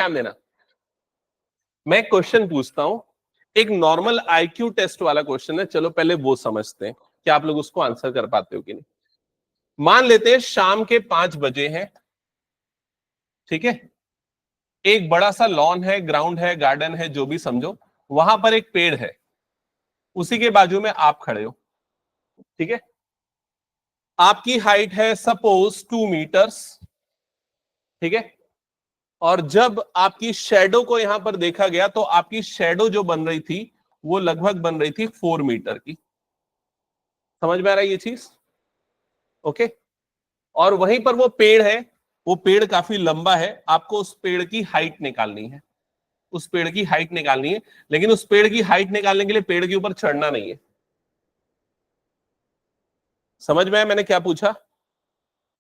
ध्यान देना, मैं क्वेश्चन पूछता हूं, एक नॉर्मल आईक्यू टेस्ट वाला क्वेश्चन है, चलो पहले वो समझते हैं कि आप लोग उसको आंसर कर पाते हो कि नहीं। मान लेते हैं शाम के 5 बजे हैं, ठीक है, एक बड़ा सा लॉन है, ग्राउंड है, गार्डन है, जो भी समझो, वहां पर एक पेड़ है, उसी के बाजू में आप खड़े हो, ठीक है, आपकी हाइट है सपोज 2 मीटर्स, ठीक है, और जब आपकी शेडो को यहां पर देखा गया तो आपकी शेडो जो बन रही थी वो लगभग बन रही थी 4 मीटर की। समझ में आ रहा है ये चीज? ओके। और वहीं पर वो पेड़ है, वो पेड़ काफी लंबा है, आपको उस पेड़ की हाइट निकालनी है, उस पेड़ की हाइट निकालनी है, लेकिन उस पेड़ की हाइट निकालने के लिए पेड़ के ऊपर चढ़ना नहीं है। समझ में आया मैंने क्या पूछा?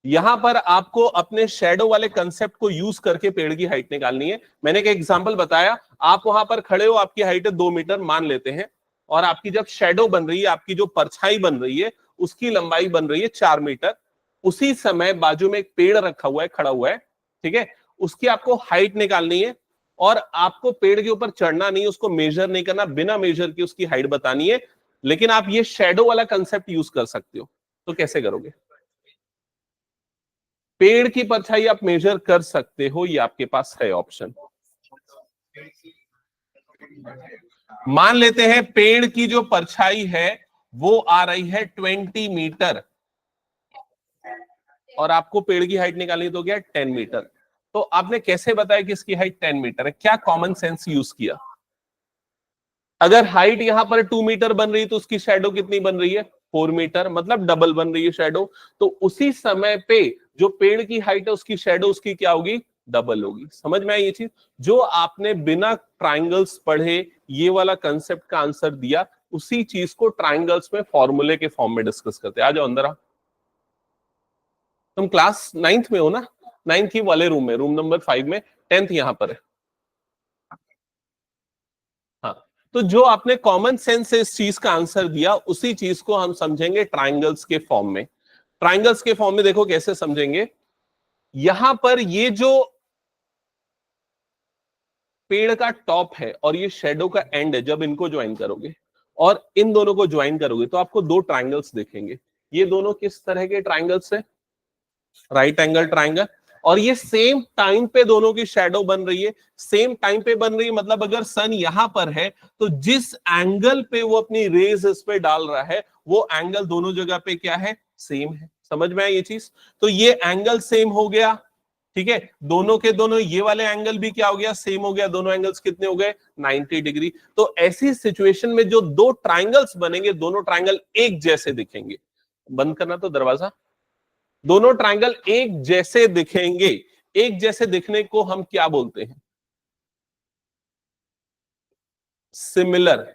यहां पर आपको अपने शेडो वाले कंसेप्ट को यूज करके पेड़ की हाइट निकालनी है। मैंने एक एग्जांपल बताया, आप वहां पर खड़े हो, आपकी हाइट है 2 मीटर मान लेते हैं, और आपकी जब शेडो बन रही है, आपकी जो परछाई बन रही है, उसकी लंबाई बन रही है 4 मीटर। उसी समय बाजू में एक पेड़ रखा हुआ है, खड़ा हुआ है, ठीक है, उसकी आपको हाइट निकालनी है, और आपको पेड़ के ऊपर चढ़ना नहीं, उसको मेजर नहीं करना, बिना मेजर की उसकी हाइट बतानी है। लेकिन आप ये शेडो वाला कंसेप्ट यूज कर सकते हो, तो कैसे करोगे? पेड़ की परछाई आप मेजर कर सकते हो, ये आपके पास है ऑप्शन। मान लेते हैं पेड़ की जो परछाई है वो आ रही है 20 मीटर, और आपको पेड़ की हाइट निकालनी तो क्या 10 मीटर। तो आपने कैसे बताया कि इसकी हाइट 10 मीटर है? क्या कॉमन सेंस यूज किया? अगर हाइट यहां पर 2 मीटर बन रही है तो उसकी शेडो कितनी बन रही है? 4 मीटर, मतलब डबल बन रही है शेडो। तो उसी समय पे जो पेड़ की हाइट है उसकी शेडो उसकी क्या होगी? डबल होगी। समझ में आई ये चीज? जो आपने बिना ट्राइंगल्स पढ़े ये वाला कंसेप्ट का आंसर दिया, उसी चीज को ट्राइंगल्स में फॉर्मूले के फॉर्म में डिस्कस करते हैं। आ जाओ अंदर आओ। तुम क्लास 9th में हो ना? 9th ही वाले रूम में, रूम नंबर 5 में, 10th यहां पर है। हाँ, तो जो आपने कॉमन सेंस से इस चीज का आंसर दिया, उसी चीज को हम समझेंगे ट्राइंगल्स के फॉर्म में। ट्राइंगल्स के फॉर्म में देखो कैसे समझेंगे। यहां पर ये जो पेड़ का टॉप है और ये शेडो का एंड है, जब इनको ज्वाइन करोगे और इन दोनों को ज्वाइन करोगे तो आपको दो ट्राइंगल्स दिखेंगे। ये दोनों किस तरह के ट्राइंगल्स है? Right angle triangle. और ये सेम टाइम पे दोनों की शेडो बन रही है। सेम टाइम पे बन रही है मतलब अगर सन यहां पर है तो जिस एंगल पे वो अपनी रेज इस पे डाल रहा है वो एंगल दोनों जगह पे क्या है? सेम है। समझ में आया ये चीज? तो ये एंगल सेम हो गया, ठीक है, दोनों के दोनों। ये वाले एंगल भी क्या हो गया? सेम हो गया। दोनों एंगल्स कितने हो गए? 90 डिग्री। तो ऐसी सिचुएशन में जो दो ट्राइंगल्स बनेंगे, दोनों ट्राइंगल एक जैसे दिखेंगे। बंद करना तो दरवाजा। दोनों ट्राइंगल एक जैसे दिखेंगे। एक जैसे दिखने को हम क्या बोलते हैं? सिमिलर।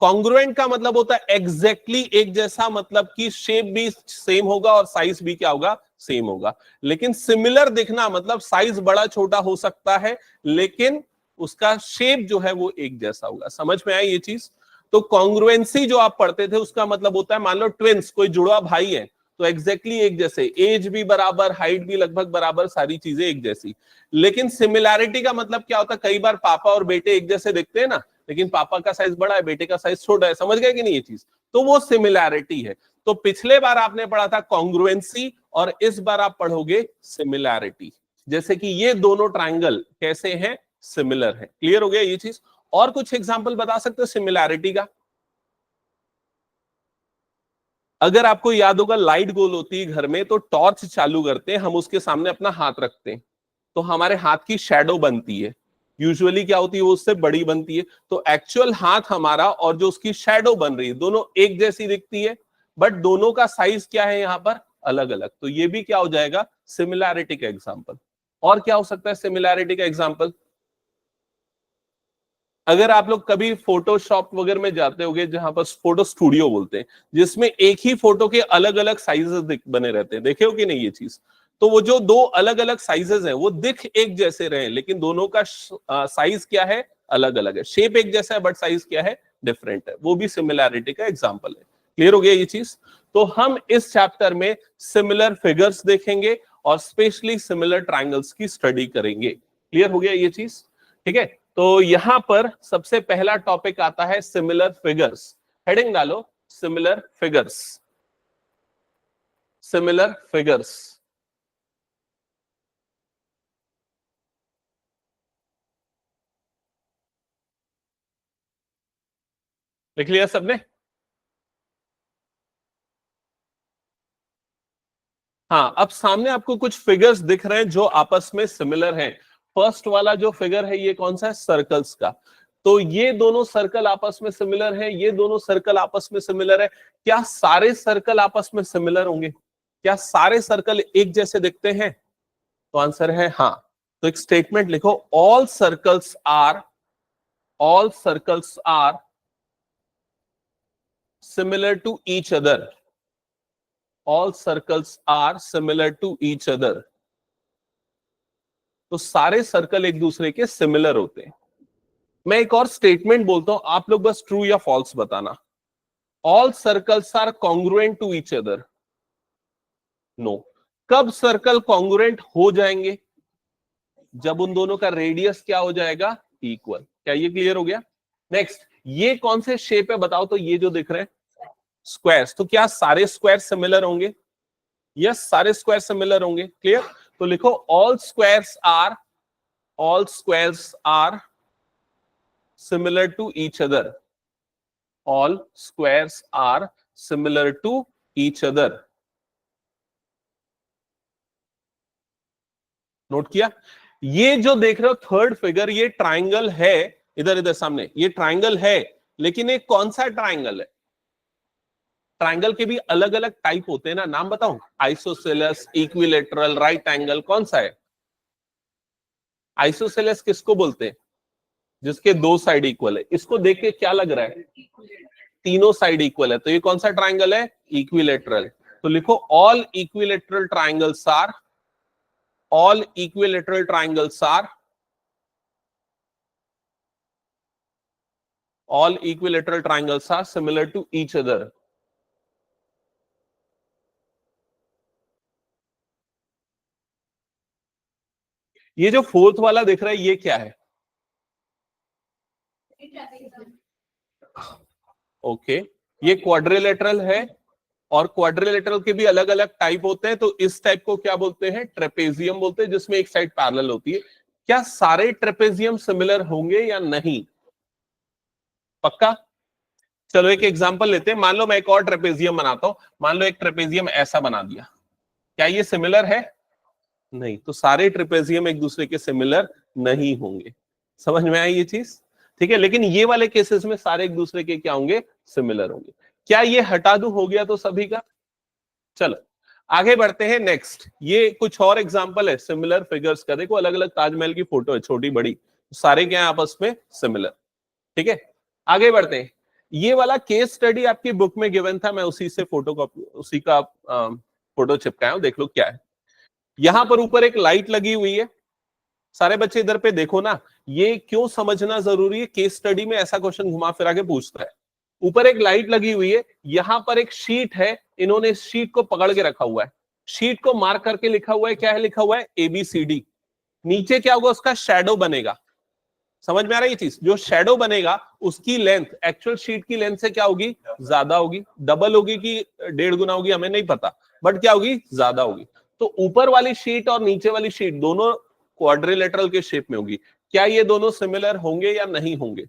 कॉन्ग्रुएंट का मतलब होता है एग्जैक्टली एक जैसा, मतलब कि शेप भी सेम होगा और साइज भी क्या होगा? सेम होगा। लेकिन सिमिलर दिखना मतलब साइज बड़ा छोटा हो सकता है, लेकिन उसका शेप जो है वो एक जैसा होगा। समझ में आई ये चीज? तो कॉन्ग्रुएंसी जो आप पढ़ते थे उसका मतलब होता है, मान लो ट्विंस, कोई जुड़वा भाई है, तो एग्जैक्टली एक जैसे, एज भी बराबर, हाइट भी लगभग बराबर, सारी चीजें एक जैसी। लेकिन सिमिलैरिटी का मतलब क्या होता है? कई बार पापा और बेटे एक जैसे दिखते हैं ना, लेकिन पापा का साइज बड़ा है, बेटे का साइज छोटा है। समझ गए कि नहीं ये चीज? तो वो सिमिलैरिटी है। तो पिछले बार आपने पढ़ा था कॉन्ग्रुएंसी और इस बार आप पढ़ोगे सिमिलैरिटी। जैसे कि ये दोनों ट्राइंगल कैसे हैं? सिमिलर है। क्लियर हो गया ये चीज? और कुछ एग्जांपल बता सकते हो सिमिलैरिटी का? अगर आपको याद होगा, लाइट गोल होती है घर में, तो टॉर्च चालू करते हैं, हम उसके सामने अपना हाथ रखते हैं, तो हमारे हाथ की शेडो बनती है। यूजुअली क्या होती है? वो उससे बड़ी बनती है। तो एक्चुअल हाथ हमारा और जो उसकी शेडो बन रही है दोनों एक जैसी दिखती है, बट दोनों का साइज क्या है यहां पर? अलग अलग। तो ये भी क्या हो जाएगा? सिमिलैरिटी का एग्जांपल। और क्या हो सकता है सिमिलैरिटी का एग्जांपल? अगर आप लोग कभी फोटोशॉप वगैरह में जाते होंगे, जहां पर फोटो स्टूडियो बोलते हैं, जिसमें एक ही फोटो के अलग अलग साइजेस बने रहते हैं, देखे हो कि नहीं ये चीज? तो वो जो दो अलग अलग साइजेस हैं वो दिख एक जैसे रहे, लेकिन दोनों का साइज क्या है? अलग अलग है। शेप एक जैसा है बट साइज क्या है? डिफरेंट है। वो भी सिमिलैरिटी का एग्जांपल है। क्लियर हो गया ये चीज? तो हम इस चैप्टर में सिमिलर फिगर्स देखेंगे और स्पेशली सिमिलर ट्राइंगल्स की स्टडी करेंगे। क्लियर हो गया ये चीज? ठीक है, तो यहां पर सबसे पहला टॉपिक आता है सिमिलर फिगर्स। हेडिंग डालो सिमिलर फिगर्स। Similar figures. लिख लिया सबने? हाँ, अब सामने आपको कुछ फिगर्स दिख रहे हैं जो आपस में सिमिलर हैं। फर्स्ट वाला जो फिगर है ये कौन सा है? सर्कल्स का। तो ये दोनों सर्कल आपस में सिमिलर हैं, ये दोनों सर्कल आपस में सिमिलर है। क्या सारे सर्कल आपस में सिमिलर होंगे? क्या सारे सर्कल एक जैसे दिखते हैं? तो आंसर है हाँ। तो एक स्टेटमेंट लिखो, all circles are similar to each other. All circles are similar to each other. तो सारे सर्कल एक दूसरे के सिमिलर होते हैं। मैं एक और स्टेटमेंट बोलता हूं, आप लोग बस ट्रू या फॉल्स बताना। All circles are congruent to each other. No. कब सर्कल कॉन्ग्रुएंट हो जाएंगे? जब उन दोनों का रेडियस क्या हो जाएगा? इक्वल। क्या ये क्लियर हो गया? नेक्स्ट, ये कौन से शेप है बताओ तो? ये जो दिख रहे हैं स्क्वायर्स, तो क्या सारे स्क्वायर सिमिलर होंगे? यस, सारे स्क्वायर सिमिलर होंगे। क्लियर? तो लिखो all squares are similar to each other. All squares are similar to each other. Note किया? ये जो देख रहे हो थर्ड फिगर, ये ट्राइंगल है। इधर इधर सामने ये ट्राइंगल है, लेकिन एक कौन सा ट्राइंगल है? ट्राइंगल के भी अलग अलग टाइप होते हैं ना, नाम बताऊं? आइसोसेलेस, इक्विलेटरल, राइट एंगल, कौन सा है? आइसोसेलेस किसको बोलते हैं? जिसके दो साइड इक्वल है। इसको देख के क्या लग रहा है? तीनों साइड इक्वल है, तो ये कौन सा ट्राइंगल है? इक्विलेटरल। तो लिखो all equilateral triangles are all equilateral triangles are all equilateral triangles are similar to each other. ये जो फोर्थ वाला दिख रहा है ये क्या है? ओके, ये क्वाड्रिलेटरल है, और क्वाड्रिलेटरल के भी अलग अलग टाइप होते हैं। तो इस टाइप को क्या बोलते हैं? ट्रेपेजियम बोलते हैं, जिसमें एक साइड पैरेलल होती है। क्या सारे ट्रेपेजियम सिमिलर होंगे या नहीं? पक्का? चलो एक एग्जांपल लेते हैं। मान लो मैं एक और ट्रेपेजियम बनाता हूं। मान लो एक ट्रेपेजियम ऐसा बना दिया, क्या ये सिमिलर है? नहीं। तो सारे ट्रेपेजियम एक दूसरे के सिमिलर नहीं होंगे। समझ में आई ये चीज? ठीक है, लेकिन ये वाले केसेस में सारे एक दूसरे के क्या होंगे? सिमिलर होंगे। क्या ये हटा दूं? हो गया तो सभी का। चलो आगे बढ़ते हैं। नेक्स्ट, ये कुछ और एग्जांपल है सिमिलर फिगर्स का। देखो अलग अलग ताजमहल की फोटो है, छोटी बड़ी, सारे क्या है आपस में? सिमिलर। ठीक है, आगे बढ़ते हैं। ये वाला केस स्टडी आपकी बुक में गिवन था, मैं उसी से फोटो कॉपी, उसी का फोटो चिपकाया हूं, देख लो क्या है। यहां पर ऊपर एक लाइट लगी हुई है। सारे बच्चे इधर पे देखो ना, ये क्यों समझना जरूरी है? केस स्टडी में ऐसा क्वेश्चन घुमा फिरा के पूछता है। ऊपर एक लाइट लगी हुई है, यहां पर एक शीट है, इन्होंने इस शीट को पकड़ के रखा हुआ है। शीट को मार्क करके लिखा हुआ है, क्या है लिखा हुआ है? ABCD। नीचे क्या होगा? उसका शैडो बनेगा। समझ में आ रहा है ये चीज? जो शैडो बनेगा उसकी लेंथ एक्चुअल शीट की लेंथ से क्या होगी? ज्यादा होगी। डबल होगी कि 1.5 गुना होगी हमें नहीं पता, बट क्या होगी? ज्यादा होगी। तो ऊपर वाली शीट और नीचे वाली शीट दोनों क्वाड्रिलेटरल के शेप में होगी। क्या ये दोनों सिमिलर होंगे या नहीं होंगे?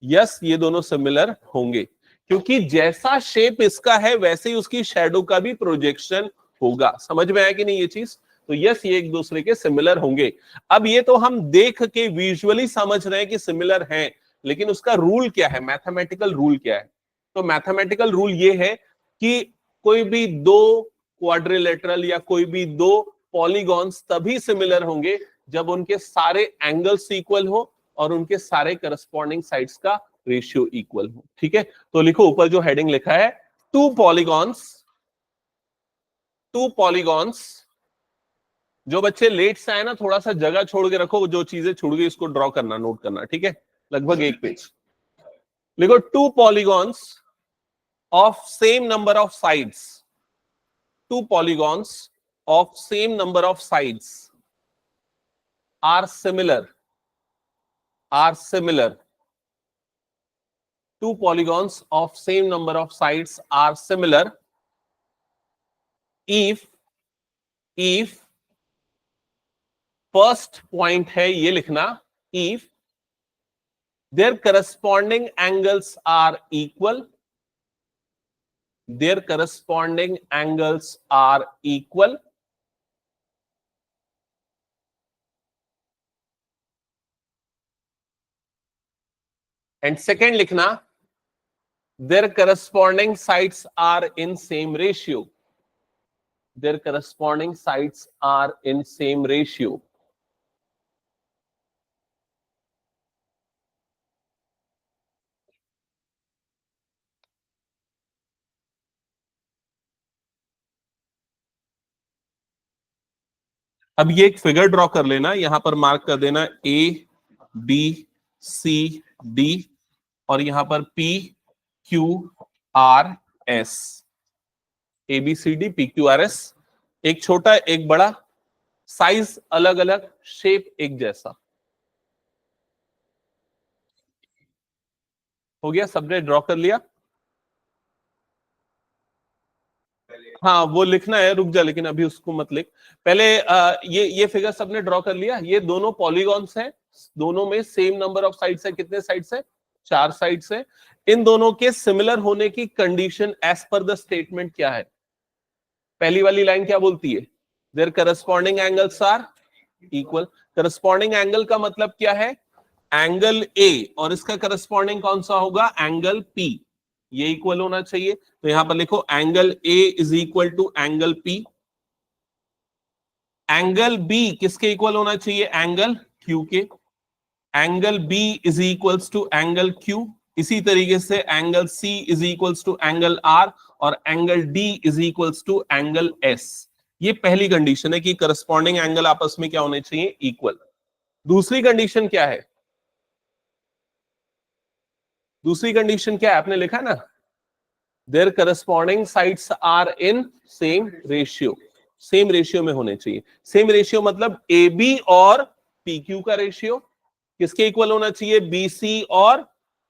यस, ये दोनों सिमिलर होंगे, क्योंकि जैसा शेप इसका है वैसे ही उसकी शैडो का भी प्रोजेक्शन होगा। समझ में आया कि नहीं ये चीज? तो यस, ये एक दूसरे के सिमिलर होंगे। अब ये तो हम देख के विजुअली समझ रहे हैं कि सिमिलर हैं, लेकिन उसका रूल क्या है? मैथमेटिकल रूल क्या है? तो मैथमेटिकल रूल ये है कि कोई भी दो क्वाड्रिलेटरल या कोई भी दो पॉलीगॉन्स तभी सिमिलर होंगे जब उनके सारे एंगल्स इक्वल हो और उनके सारे करस्पॉन्डिंग साइड्स का रेशियो इक्वल हो। ठीक है, तो लिखो ऊपर जो हेडिंग लिखा है, टू पॉलीगॉन्स। जो बच्चे लेट से आए ना, थोड़ा सा जगह छोड़ के रखो, जो चीजें छूट गई उसको ड्रॉ करना, नोट करना। ठीक है, लगभग एक पेज लिखो। Two polygons of same number of sides, two polygons of same number of sides are similar, two polygons of same number of sides are similar if first point है ये लिखना, if their corresponding angles are equal, their corresponding angles are equal, and second लिखना, their corresponding sides are in same ratio, their corresponding sides are in same ratio. अब ये एक figure draw कर लेना, यहां पर मार्क कर देना ए बी सी डी और यहां पर P Q R S, A B C D P Q R S, एक छोटा एक बड़ा, साइज अलग अलग, शेप एक जैसा। हो गया, सबने ड्रॉ कर लिया? हाँ वो लिखना है, रुक जा, लेकिन अभी उसको मत लिख पहले। ये फिगर सबने ड्रॉ कर लिया? ये दोनों पॉलीगॉन्स हैं, दोनों में सेम नंबर ऑफ साइड्स है। कितने साइड्स है? 4 साइड्स है। इन दोनों के सिमिलर होने की condition as per the statement क्या है? पहली वाली लाइन क्या बोलती है? There corresponding angles are equal. Corresponding angle का मतलब क्या है? एंगल ए और इसका करस्पॉन्डिंग कौन सा होगा? Angle P. ये इक्वल होना चाहिए, तो यहां पर लिखो angle A is equal to angle P. Angle B किसके इक्वल होना चाहिए? एंगल क्यू के। Angle B is equals to angle Q. इसी तरीके से angle C is equals to angle R और angle D is equals to angle S. ये पहली कंडीशन है कि करस्पॉन्डिंग एंगल आपस में क्या होने चाहिए? इक्वल। दूसरी कंडीशन क्या है? दूसरी कंडीशन क्या है? आपने लिखा ना, there corresponding sides are in same ratio. Same ratio में होने चाहिए। सेम रेशियो मतलब ए बी और पी क्यू का रेशियो किसके इक्वल होना चाहिए? बी सी और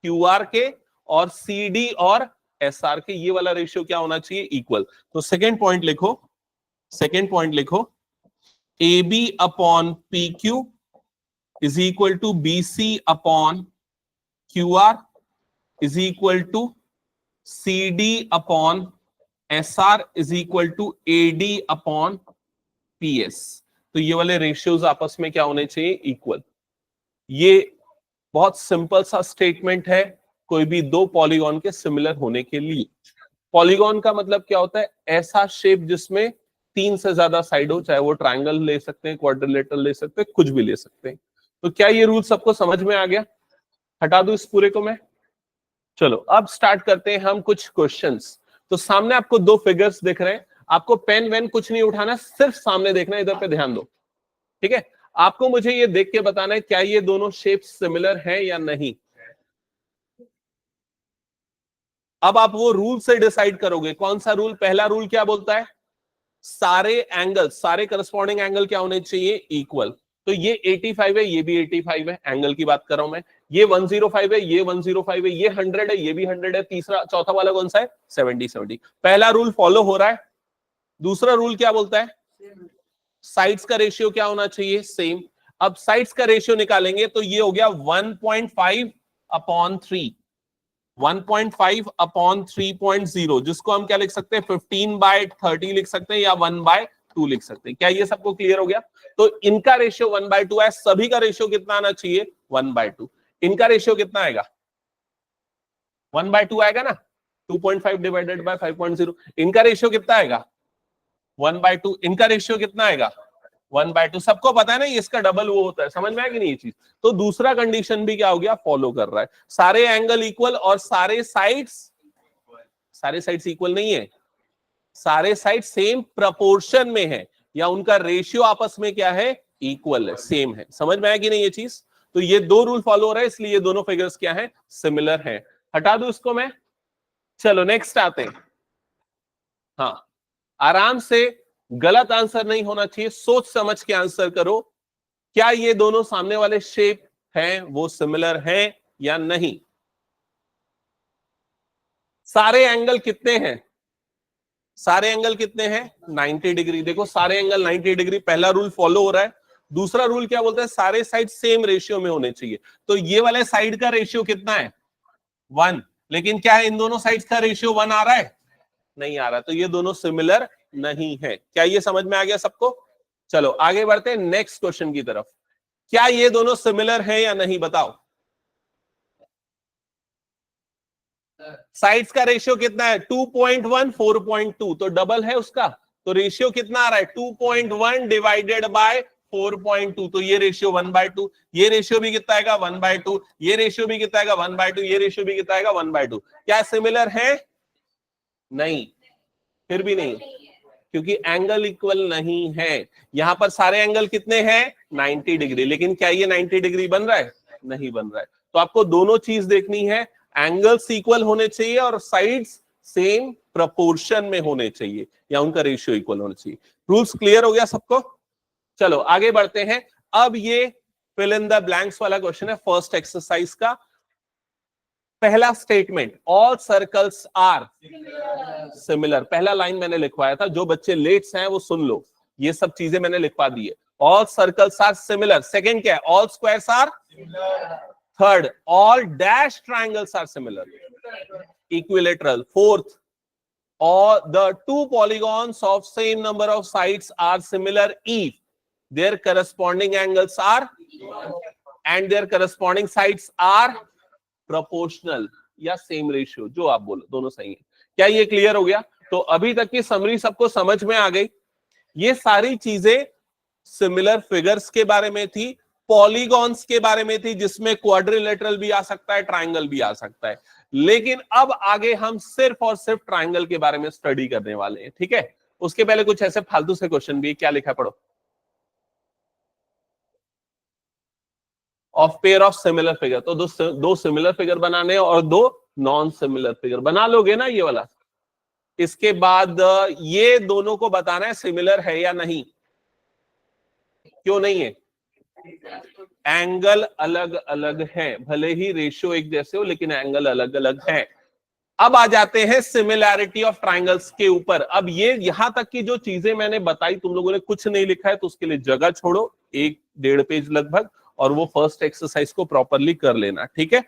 क्यू आर के, और सी डी और एस आर के। ये वाला रेशियो क्या होना चाहिए? इक्वल। तो सेकेंड पॉइंट लिखो, सेकेंड पॉइंट लिखो, A B upon P Q is equal to B C upon Q are is equal to C D upon S R is equal to A D upon P S. तो ये वाले ratios आपस में क्या होने चाहिए? Equal. ये बहुत सिंपल सा स्टेटमेंट है कोई भी दो पॉलीगॉन के सिमिलर होने के लिए। पॉलीगॉन का मतलब क्या होता है? ऐसा शेप जिसमें 3 से ज्यादा साइड हो, चाहे वो ट्रायंगल ले सकते हैं, क्वाड्रिलेटरल ले सकते हैं, कुछ भी ले सकते हैं। तो क्या ये रूल सबको समझ में आ गया? हटा दूं इस पूरे को मैं? चलो अब स्टार्ट करते हैं हम कुछ क्वेश्चंस। तो सामने आपको 2 फिगर्स दिख रहे हैं, आपको पेन वेन कुछ नहीं उठाना, सिर्फ सामने देखना है, इधर पे ध्यान दो, ठीक है? आपको मुझे ये देख के बताना है क्या ये दोनों शेप्स सिमिलर हैं या नहीं। अब आप वो रूल से डिसाइड करोगे। कौन सा रूल? पहला रूल क्या बोलता है? सारे एंगल, सारे करस्पॉन्डिंग एंगल क्या होने चाहिए? इक्वल। तो ये 85 है, ये भी 85 है, एंगल की बात कर रहा हूं मैं। ये 105 है, ये 105 है, ये 100 है, ये भी 100 है। तीसरा चौथा वाला कौन सा है? 70 70। पहला रूल फॉलो हो रहा है। दूसरा रूल क्या बोलता है? साइड्स का रेशियो क्या होना चाहिए? सेम। अब साइड्स का रेशियो निकालेंगे तो ये हो गया 1.5 अपॉन 3, 1.5 अपॉन 3.0, जिसको हम क्या लिख सकते हैं? 15/30 लिख सकते हैं या 1/2 लिख सकते हैं। क्या ये सबको क्लियर हो गया? तो इनका रेशियो 1/2 है, सभी का रेशियो कितना आना चाहिए? 1/2। इनका रेशियो कितना आएगा? 1/2 आएगा ना, 2.5 डिवाइडेड बाय 5.0। इनका रेशियो कितना आएगा? 1/2। इनका रेशियो कितना आएगा? 1/2। सबको पता है ना, ये इसका डबल वो होता है। समझ में आया कि नहीं ये चीज? तो दूसरा कंडीशन भी क्या हो गया? फॉलो कर रहा है। सारे एंगल इक्वल और सारे साइड्स इक्वल नहीं है, सारे साइड सेम प्रपोर्शन में है, या उनका रेशियो आपस में क्या है? इक्वल है, सेम है। समझ में आया कि नहीं ये चीज? तो ये 2 रूल फॉलो हो रहा है, इसलिए ये दोनों फिगर्स क्या है? सिमिलर है। हटा दूं इसको मैं? चलो नेक्स्ट आते हैं। हाँ, आराम से, गलत आंसर नहीं होना चाहिए, सोच समझ के आंसर करो। क्या ये दोनों सामने वाले शेप हैं वो सिमिलर हैं या नहीं? सारे एंगल कितने हैं? सारे एंगल कितने हैं? 90 डिग्री। देखो सारे एंगल 90 डिग्री, पहला रूल फॉलो हो रहा है। दूसरा रूल क्या बोलता है? सारे साइड सेम रेशियो में होने चाहिए। तो ये वाले साइड का रेशियो कितना है? 1। लेकिन क्या है, इन दोनों साइड्स का रेशियो 1 आ रहा है? नहीं आ रहा। तो ये दोनों सिमिलर नहीं है। क्या ये समझ में आ गया सबको? चलो आगे बढ़ते हैं नेक्स्ट क्वेश्चन की तरफ। क्या ये दोनों सिमिलर है या नहीं बताओ? साइड्स का रेशियो कितना है? 2.1 4.2, तो डबल है उसका। तो रेशियो कितना आ रहा है? 2.1 डिवाइडेड बाय 4.2, तो ये रेशियो 1/2। ये रेशियो भी कितना आएगा? 1/2। ये रेशियो भी कितना आएगा? 1/2। ये रेशियो भी कितना आएगा? 1/2। क्या सिमिलर है? नहीं, फिर भी नहीं, क्योंकि एंगल इक्वल नहीं है। यहां पर सारे एंगल कितने हैं? 90 डिग्री। लेकिन क्या ये 90 डिग्री बन रहा है? नहीं बन रहा है। तो आपको दोनों चीज देखनी है, एंगल्स इक्वल होने चाहिए और साइड्स सेम प्रोपोर्शन में होने चाहिए, या उनका रेशियो इक्वल होना चाहिए। रूल्स क्लियर हो गया सबको? चलो आगे बढ़ते हैं। अब ये फिल इन द ब्लैंक्स वाला क्वेश्चन है फर्स्ट एक्सरसाइज का। पहला statement, all circles are similar. पहला लाइन मैंने लिखवाया था, जो बच्चे लेट्स हैं वो सुन लो, ये सब चीजें मैंने लिखवा दी है। All circles are similar. Second क्या है? All squares are. Third, all dash triangles are similar, equilateral. Fourth, all the two polygons of same number of sides are similar if their corresponding angles are and their corresponding sides are proportional या same ratio, जो आप बोलो दोनों सही है। क्या ये clear हो गया? तो अभी तक की समरी सबको समझ में आ गई। ये सारी चीजें सिमिलर फिगर्स के बारे में थी, पॉलीगॉन्स के बारे में थी, जिसमें क्वाड्रिलेटरल भी आ सकता है, ट्राइंगल भी आ सकता है। लेकिन अब आगे हम सिर्फ और सिर्फ ट्राइंगल के बारे में स्टडी करने वाले हैं, ठीक है? उसके पहले कुछ ऐसे फालतू से क्वेश्चन भी, क्या लिखा पढ़ो। Of pair of similar figure, तो दो सिमिलर फिगर बनाने और दो नॉन सिमिलर फिगर बना लोगे ना ये वाला। इसके बाद ये दोनों को बताना है सिमिलर है या नहीं। क्यों नहीं है? एंगल अलग अलग है, भले ही रेशियो एक जैसे हो लेकिन एंगल अलग अलग है। अब आ जाते हैं सिमिलैरिटी ऑफ ट्राइंगल्स के ऊपर। अब ये यहां तक की जो चीजें मैंने बताई, तुम लोगों ने कुछ नहीं लिखा है तो उसके लिए जगह छोड़ो, 1-1.5 पेज लगभग, और वो फर्स्ट एक्सरसाइज को प्रॉपरली कर लेना, ठीक है?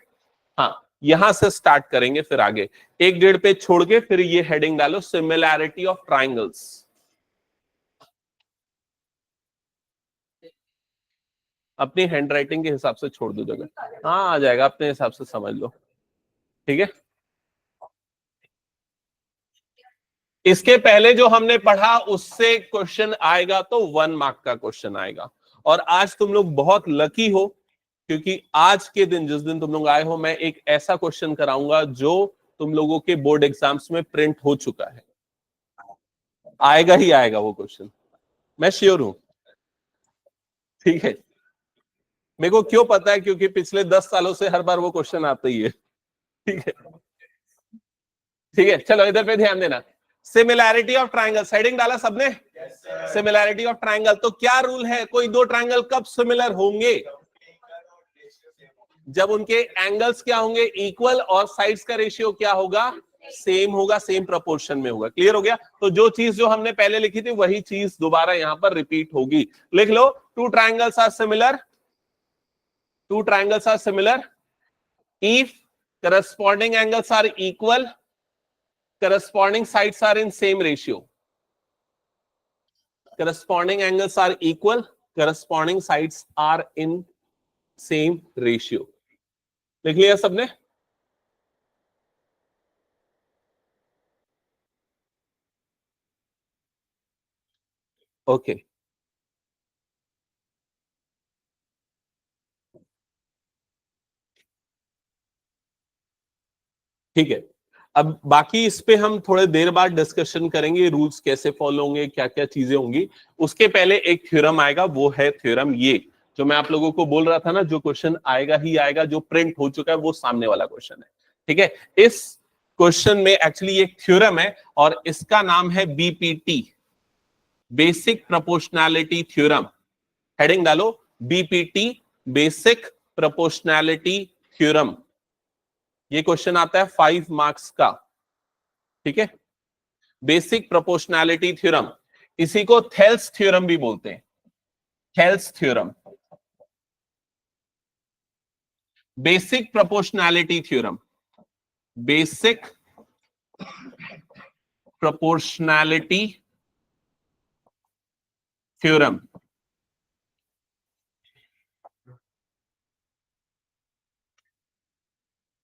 हाँ, यहां से स्टार्ट करेंगे, फिर आगे 1-1.5 पेज छोड़ के फिर ये हेडिंग डालो, सिमिलैरिटी ऑफ ट्राइंगल्स। अपनी हैंडराइटिंग के हिसाब से छोड़ दो जगह, हाँ आ जाएगा, अपने हिसाब से समझ लो, ठीक है? इसके पहले जो हमने पढ़ा उससे क्वेश्चन आएगा तो 1 मार्क का क्वेश्चन आएगा। और आज तुम लोग बहुत लकी हो, क्योंकि आज के दिन, जिस दिन तुम लोग आए हो, मैं एक ऐसा क्वेश्चन कराऊंगा जो तुम लोगों के बोर्ड एग्जाम्स में प्रिंट हो चुका है। आएगा ही आएगा वो क्वेश्चन, मैं श्योर हूं, ठीक है? मेरे को क्यों पता है? क्योंकि पिछले 10 सालों से हर बार वो क्वेश्चन आता ही है, ठीक है? ठीक है, चलो इधर पे ध्यान देना। सिमिलैरिटी ऑफ ट्राइंगल, हेडिंग डाला सबने? Similarity of triangle. तो क्या रूल है? कोई दो ट्राइंगल कब सिमिलर होंगे? जब उनके एंगल्स क्या होंगे? इक्वल, और साइड्स का रेशियो क्या होगा? सेम होगा, सेम प्रोपोर्शन में होगा। क्लियर हो गया? तो जो चीज जो हमने पहले लिखी थी वही चीज दोबारा यहां पर रिपीट होगी। लिख लो, two triangles are similar, two triangles are similar if corresponding angles are equal, corresponding sides are in same ratio. Corresponding angles are equal, corresponding sides are in same ratio. लिख लिया सबने? ओके, ठीक है। अब बाकी इस पे हम थोड़े देर बाद डिस्कशन करेंगे, रूल्स कैसे फॉलो होंगे, क्या क्या चीजें होंगी। उसके पहले एक थ्योरम आएगा, वो है थ्योरम ये, जो मैं आप लोगों को बोल रहा था ना, जो क्वेश्चन आएगा ही आएगा, जो प्रिंट हो चुका है वो सामने वाला क्वेश्चन है, ठीक है? इस क्वेश्चन में एक्चुअली एक थ्योरम है और इसका नाम है BPT, basic proportionality theorem. Heading डालो, बीपीटी, बेसिक प्रोपोर्शनैलिटी थ्योरम। ये क्वेश्चन आता है 5 मार्क्स का, ठीक है। बेसिक प्रोपोर्शनैलिटी थ्योरम, इसी को थेल्स थ्योरम भी बोलते हैं, Thales theorem, basic proportionality theorem, basic proportionality theorem.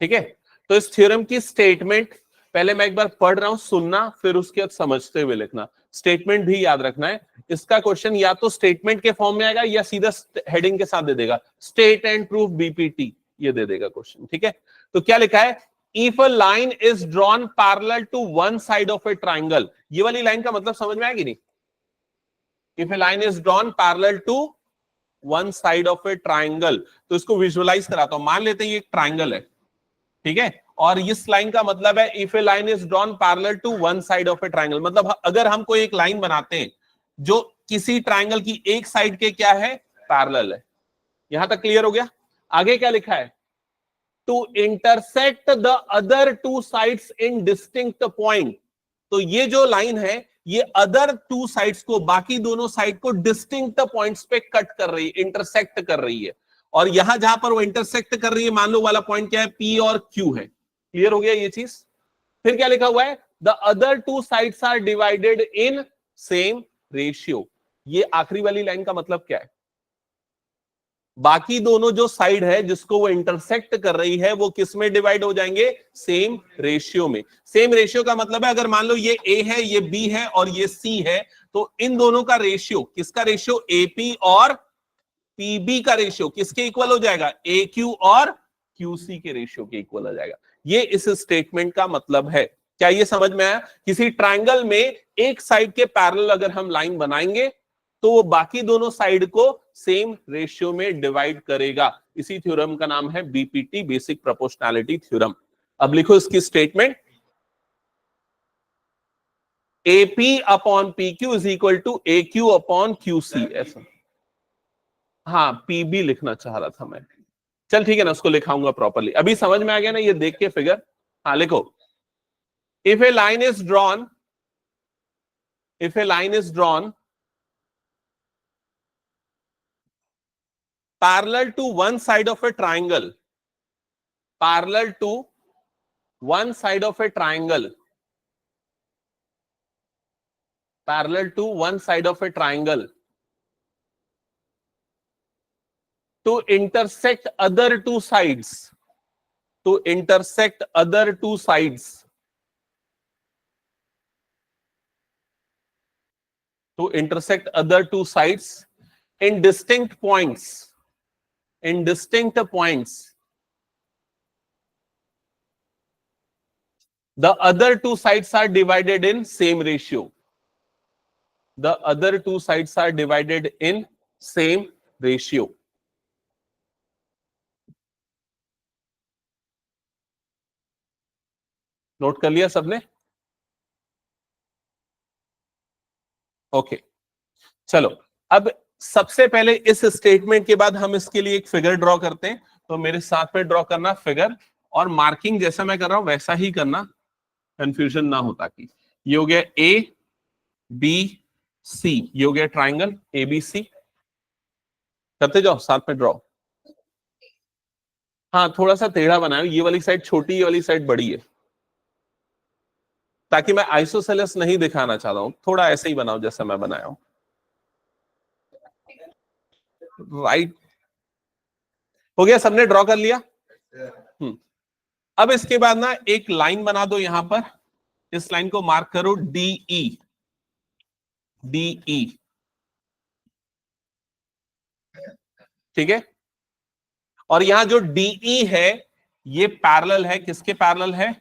ठीक है, तो इस थ्योरम की स्टेटमेंट पहले मैं एक बार पढ़ रहा हूं, सुनना, फिर उसके बाद समझते हुए लिखना। स्टेटमेंट भी याद रखना है। इसका क्वेश्चन या तो स्टेटमेंट के फॉर्म में आएगा या सीधा हेडिंग के साथ दे देगा, स्टेट एंड प्रूफ बीपीटी, ये दे देगा क्वेश्चन। ठीक है, तो क्या लिखा है, if a line is drawn parallel to one side of a triangle. ये वाली लाइन का मतलब समझ में आएगी नहीं? If a line is drawn parallel to one side of a triangle, तो इसको विजुअलाइज कराता हूं। मान लेते हैं ये एक ट्राइंगल है, ठीक है, और इस लाइन का मतलब है if a line is drawn parallel to one side of a triangle, मतलब अगर हम कोई एक लाइन बनाते हैं जो किसी ट्राइंगल की एक साइड के क्या है, पैरेलल है। यहां तक क्लियर हो गया? आगे क्या लिखा है, to intersect the other two sides in distinct point. तो ये जो लाइन है, ये अदर टू साइड्स को, बाकी दोनों साइड को डिस्टिंक्ट पॉइंट्स पे कट कर रही है, इंटरसेक्ट कर रही है। और यहां जहां पर वो इंटरसेक्ट कर रही है, मान लो वाला पॉइंट क्या है, पी और क्यू है। क्लियर हो गया ये चीज? फिर क्या लिखा हुआ है, the other two sides are divided in same ratio. ये आखिरी वाली लाइन का मतलब क्या है, बाकी दोनों जो साइड है जिसको वो इंटरसेक्ट कर रही है, वो किस में डिवाइड हो जाएंगे, सेम रेशियो में। सेम रेशियो का मतलब है, अगर मान लो ये ए है, ये बी है और ये सी है, तो इन दोनों का रेशियो, किसका रेशियो, एपी और पीबी का रेशियो किसके इक्वल हो जाएगा, ए क्यू और क्यूसी के रेशियो के इक्वल हो जाएगा। ये इस स्टेटमेंट का मतलब है। क्या ये समझ में आया? किसी ट्राइंगल में एक साइड के पैरेलल अगर हम लाइन बनाएंगे, तो वो बाकी दोनों साइड को सेम रेशियो में डिवाइड करेगा। इसी थ्योरम का नाम है बीपीटी, बेसिक प्रोपोर्शनैलिटी थ्योरम। अब लिखो इसकी statement, AP upon P Q is equal to A Q upon Q C. ऐसा, हाँ, पीबी लिखना चाह रहा था मैं। चल ठीक है ना, उसको लिखाऊंगा प्रॉपर्ली। अभी समझ में आ गया ना ये देख के फिगर? हाँ लिखो, if a line is drawn, if a line is drawn parallel to one side of a triangle, parallel to one side of a triangle, parallel to one side of a triangle, to intersect other two sides, to intersect other two sides, to intersect other two sides in distinct points, in distinct points. The other two sides are divided in same ratio. The other two sides are divided in same ratio. Note कर लिया सबने? Okay, चलो अब सबसे पहले इस statement के बाद हम इसके लिए एक फिगर ड्रॉ करते हैं। तो मेरे साथ में ड्रॉ करना फिगर, और मार्किंग जैसा मैं कर रहा हूं वैसा ही करना, कंफ्यूजन ना हो। ताकि ये हो गया ए बी सी, ये हो गया ट्राइंगल ए बी सी। करते जाओ साथ में ड्रॉ। हाँ, थोड़ा सा टेढ़ा बनाओ, ये वाली साइड छोटी, ये वाली साइड बड़ी है, ताकि मैं आइसोसेलेस नहीं दिखाना चाहता हूं। थोड़ा ऐसे ही बनाओ जैसा मैं बनाया हूं। राइट, हो गया, सबने ड्रॉ कर लिया? अब इसके बाद ना एक लाइन बना दो यहां पर, इस लाइन को मार्क करो डीई, डीई, ठीक है। और यहां जो डीई है, ये पैरेलल है, किसके पैरेलल है,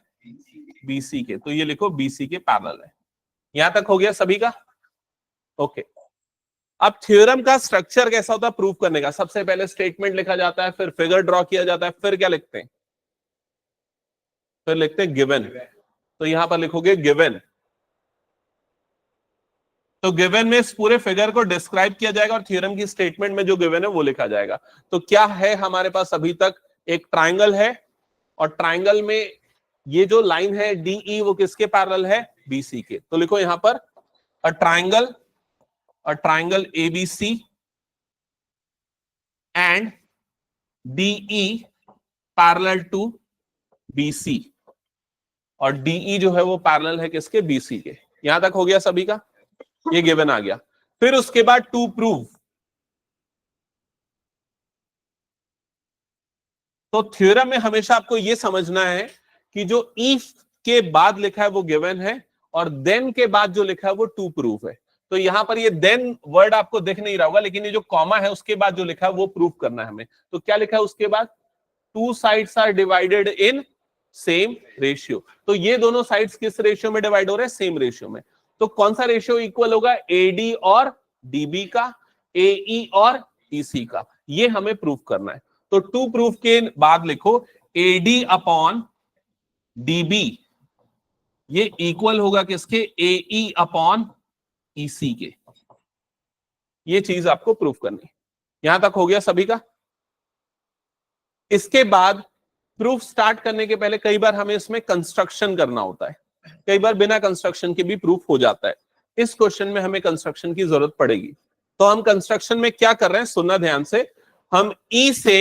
बीसी के। तो ये लिखो बीसी के पैरेलल है। यहां तक हो गया सभी का? ओके। अब थ्योरम का स्ट्रक्चर कैसा होता है प्रूव करने का? सबसे पहले स्टेटमेंट लिखा जाता है, फिर फिगर ड्रॉ किया जाता है, फिर क्या लिखते हैं, फिर लिखते हैं गिवन। तो यहां पर लिखोगे गिवन, तो गिवन में इस पूरे फिगर को डिस्क्राइब किया जाएगा और थ्योरम की स्टेटमेंट में जो गिवन है वो लिखा जाएगा। तो क्या है हमारे पास अभी तक, एक ट्राइंगल है और ट्राइंगल में ये जो लाइन है डीई वो किसके पैरेलल है, बीसी के। तो लिखो यहां पर a triangle ABC and DE parallel to BC, और डीई जो है वो पैरेलल है किसके, बीसी के। यहां तक हो गया सभी का, ये गिवन आ गया। फिर उसके बाद टू प्रूव, तो थ्योरम में हमेशा आपको यह समझना है कि जो इफ के बाद लिखा है वो गिवन है और देन के बाद जो लिखा है वो टू प्रूफ है। तो यहां पर ये देन वर्ड आपको दिख नहीं रहा होगा, लेकिन ये जो कॉमा है उसके बाद जो लिखा है वो प्रूफ करना है हमें। तो क्या लिखा है उसके बाद, two sides are divided in same ratio. तो ये दोनों साइड्स किस रेशियो में डिवाइड हो रहे हैं, सेम रेशियो में। तो कौन सा रेशियो इक्वल होगा, एडी और डीबी का, एई और ईसी का, ये हमें प्रूफ करना है। तो टू प्रूफ के बाद लिखो एडी अपॉन डीबी ये इक्वल होगा किसके, एई अपॉन ईसी के। ये चीज आपको प्रूफ करनी। यहां तक हो गया सभी का। इसके बाद प्रूफ स्टार्ट करने के पहले कई बार हमें इसमें कंस्ट्रक्शन करना होता है, कई बार बिना कंस्ट्रक्शन के भी प्रूफ हो जाता है। इस क्वेश्चन में हमें कंस्ट्रक्शन की जरूरत पड़ेगी। तो हम कंस्ट्रक्शन में क्या कर रहे हैं, सुनना ध्यान से। हम ई से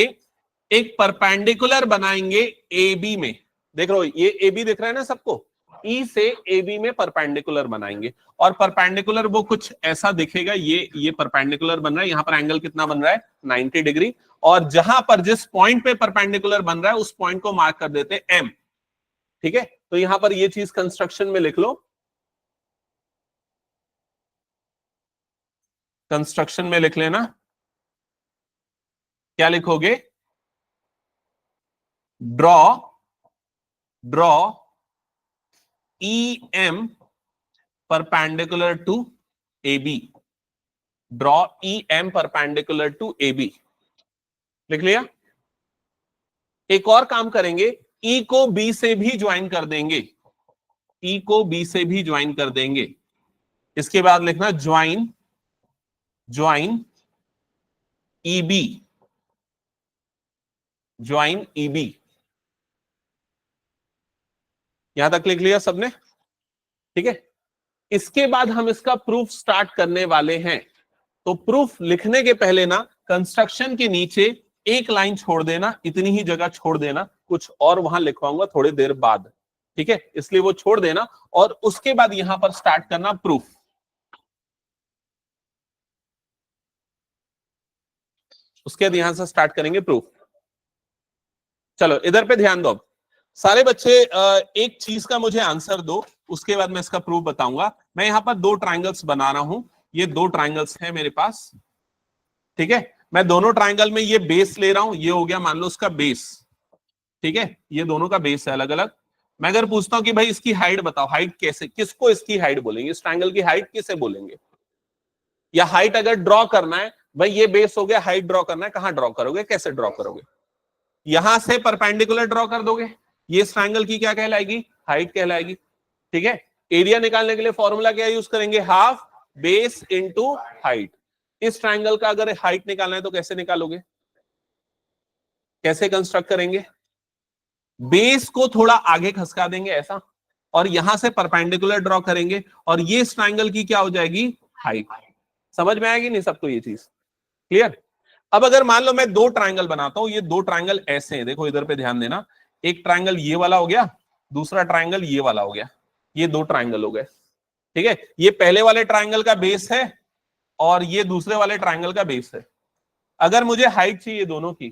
एक परपेंडिकुलर बनाएंगे ए बी में, देख रहे हो ये ए बी दिख रहा है ना सबको, ई से ए बी में परपेंडिकुलर बनाएंगे। और परपेंडिकुलर वो कुछ ऐसा दिखेगा, ये परपेंडिकुलर बन रहा है, यहां पर एंगल कितना बन रहा है, 90 डिग्री। और जहां पर जिस पॉइंट पे परपेंडिकुलर बन रहा है उस पॉइंट को मार्क कर देते हैं एम। ठीक है, तो यहां पर ये चीज कंस्ट्रक्शन में लिख लो। कंस्ट्रक्शन में लिख लेना, क्या लिखोगे, draw E M perpendicular to A B, draw E M perpendicular to A B, लिख लिया। एक और काम करेंगे, ई को बी से भी ज्वाइन कर देंगे, ई को बी से भी ज्वाइन कर देंगे। इसके बाद लिखना join E B, join E B. यहां तक लिख लिया सबने, ठीक है। इसके बाद हम इसका प्रूफ स्टार्ट करने वाले हैं। तो प्रूफ लिखने के पहले ना कंस्ट्रक्शन के नीचे एक लाइन छोड़ देना, इतनी ही जगह छोड़ देना, कुछ और वहां लिखवाऊंगा थोड़ी देर बाद, ठीक है, इसलिए वो छोड़ देना। और उसके बाद यहां पर स्टार्ट करना प्रूफ। उसके बाद यहां से स्टार्ट करेंगे प्रूफ। चलो इधर पे ध्यान दो। सारे बच्चे एक चीज का मुझे आंसर दो, उसके बाद मैं इसका प्रूफ बताऊंगा। मैं यहां पर दो ट्राइंगल्स बना रहा हूं, ये दो ट्राइंगल्स हैं मेरे पास, ठीक है। मैं दोनों ट्राइंगल में ये बेस ले रहा हूं, ये हो गया मान लो उसका बेस, ठीक है, ये दोनों का बेस है अलग अलग। मैं अगर पूछता हूं कि भाई इसकी हाइट बताओ, हाइट कैसे, किसको इसकी हाइट बोलेंगे, इस ट्राइंगल की हाइट किसे बोलेंगे। या हाइट अगर ड्रॉ करना है, भाई ये बेस हो गया, हाइट ड्रॉ करना है, कहां ड्रॉ करोगे, कैसे ड्रॉ करोगे, यहां से परपेंडिकुलर ड्रॉ कर दोगे, ये इस ट्राइंगल की क्या कहलाएगी, हाइट कहलाएगी, ठीक है। एरिया निकालने के लिए फॉर्मूला क्या यूज करेंगे, हाफ बेस इंटू हाइट। इस ट्राइंगल का अगर हाइट निकालना है तो कैसे निकालोगे, कैसे कंस्ट्रक्ट करेंगे, बेस को थोड़ा आगे खसका देंगे ऐसा, और यहां से परपेंडिकुलर ड्रॉ करेंगे, और ये इस ट्राइंगल की क्या हो जाएगी, हाइट। समझ में आएगी नहीं सबको ये चीज, क्लियर। अब अगर मान लो मैं दो ट्राइंगल बनाता हूं, ये दो ट्राइंगल ऐसे हैं, देखो इधर पे ध्यान देना, एक ट्राइंगल ये वाला हो गया, दूसरा ट्राइंगल ये वाला हो गया, ये दो ट्राइंगल हो गए, ठीक है। ये पहले वाले ट्राइंगल का बेस है और ये दूसरे वाले ट्राइंगल का बेस है। अगर मुझे हाइट चाहिए दोनों की,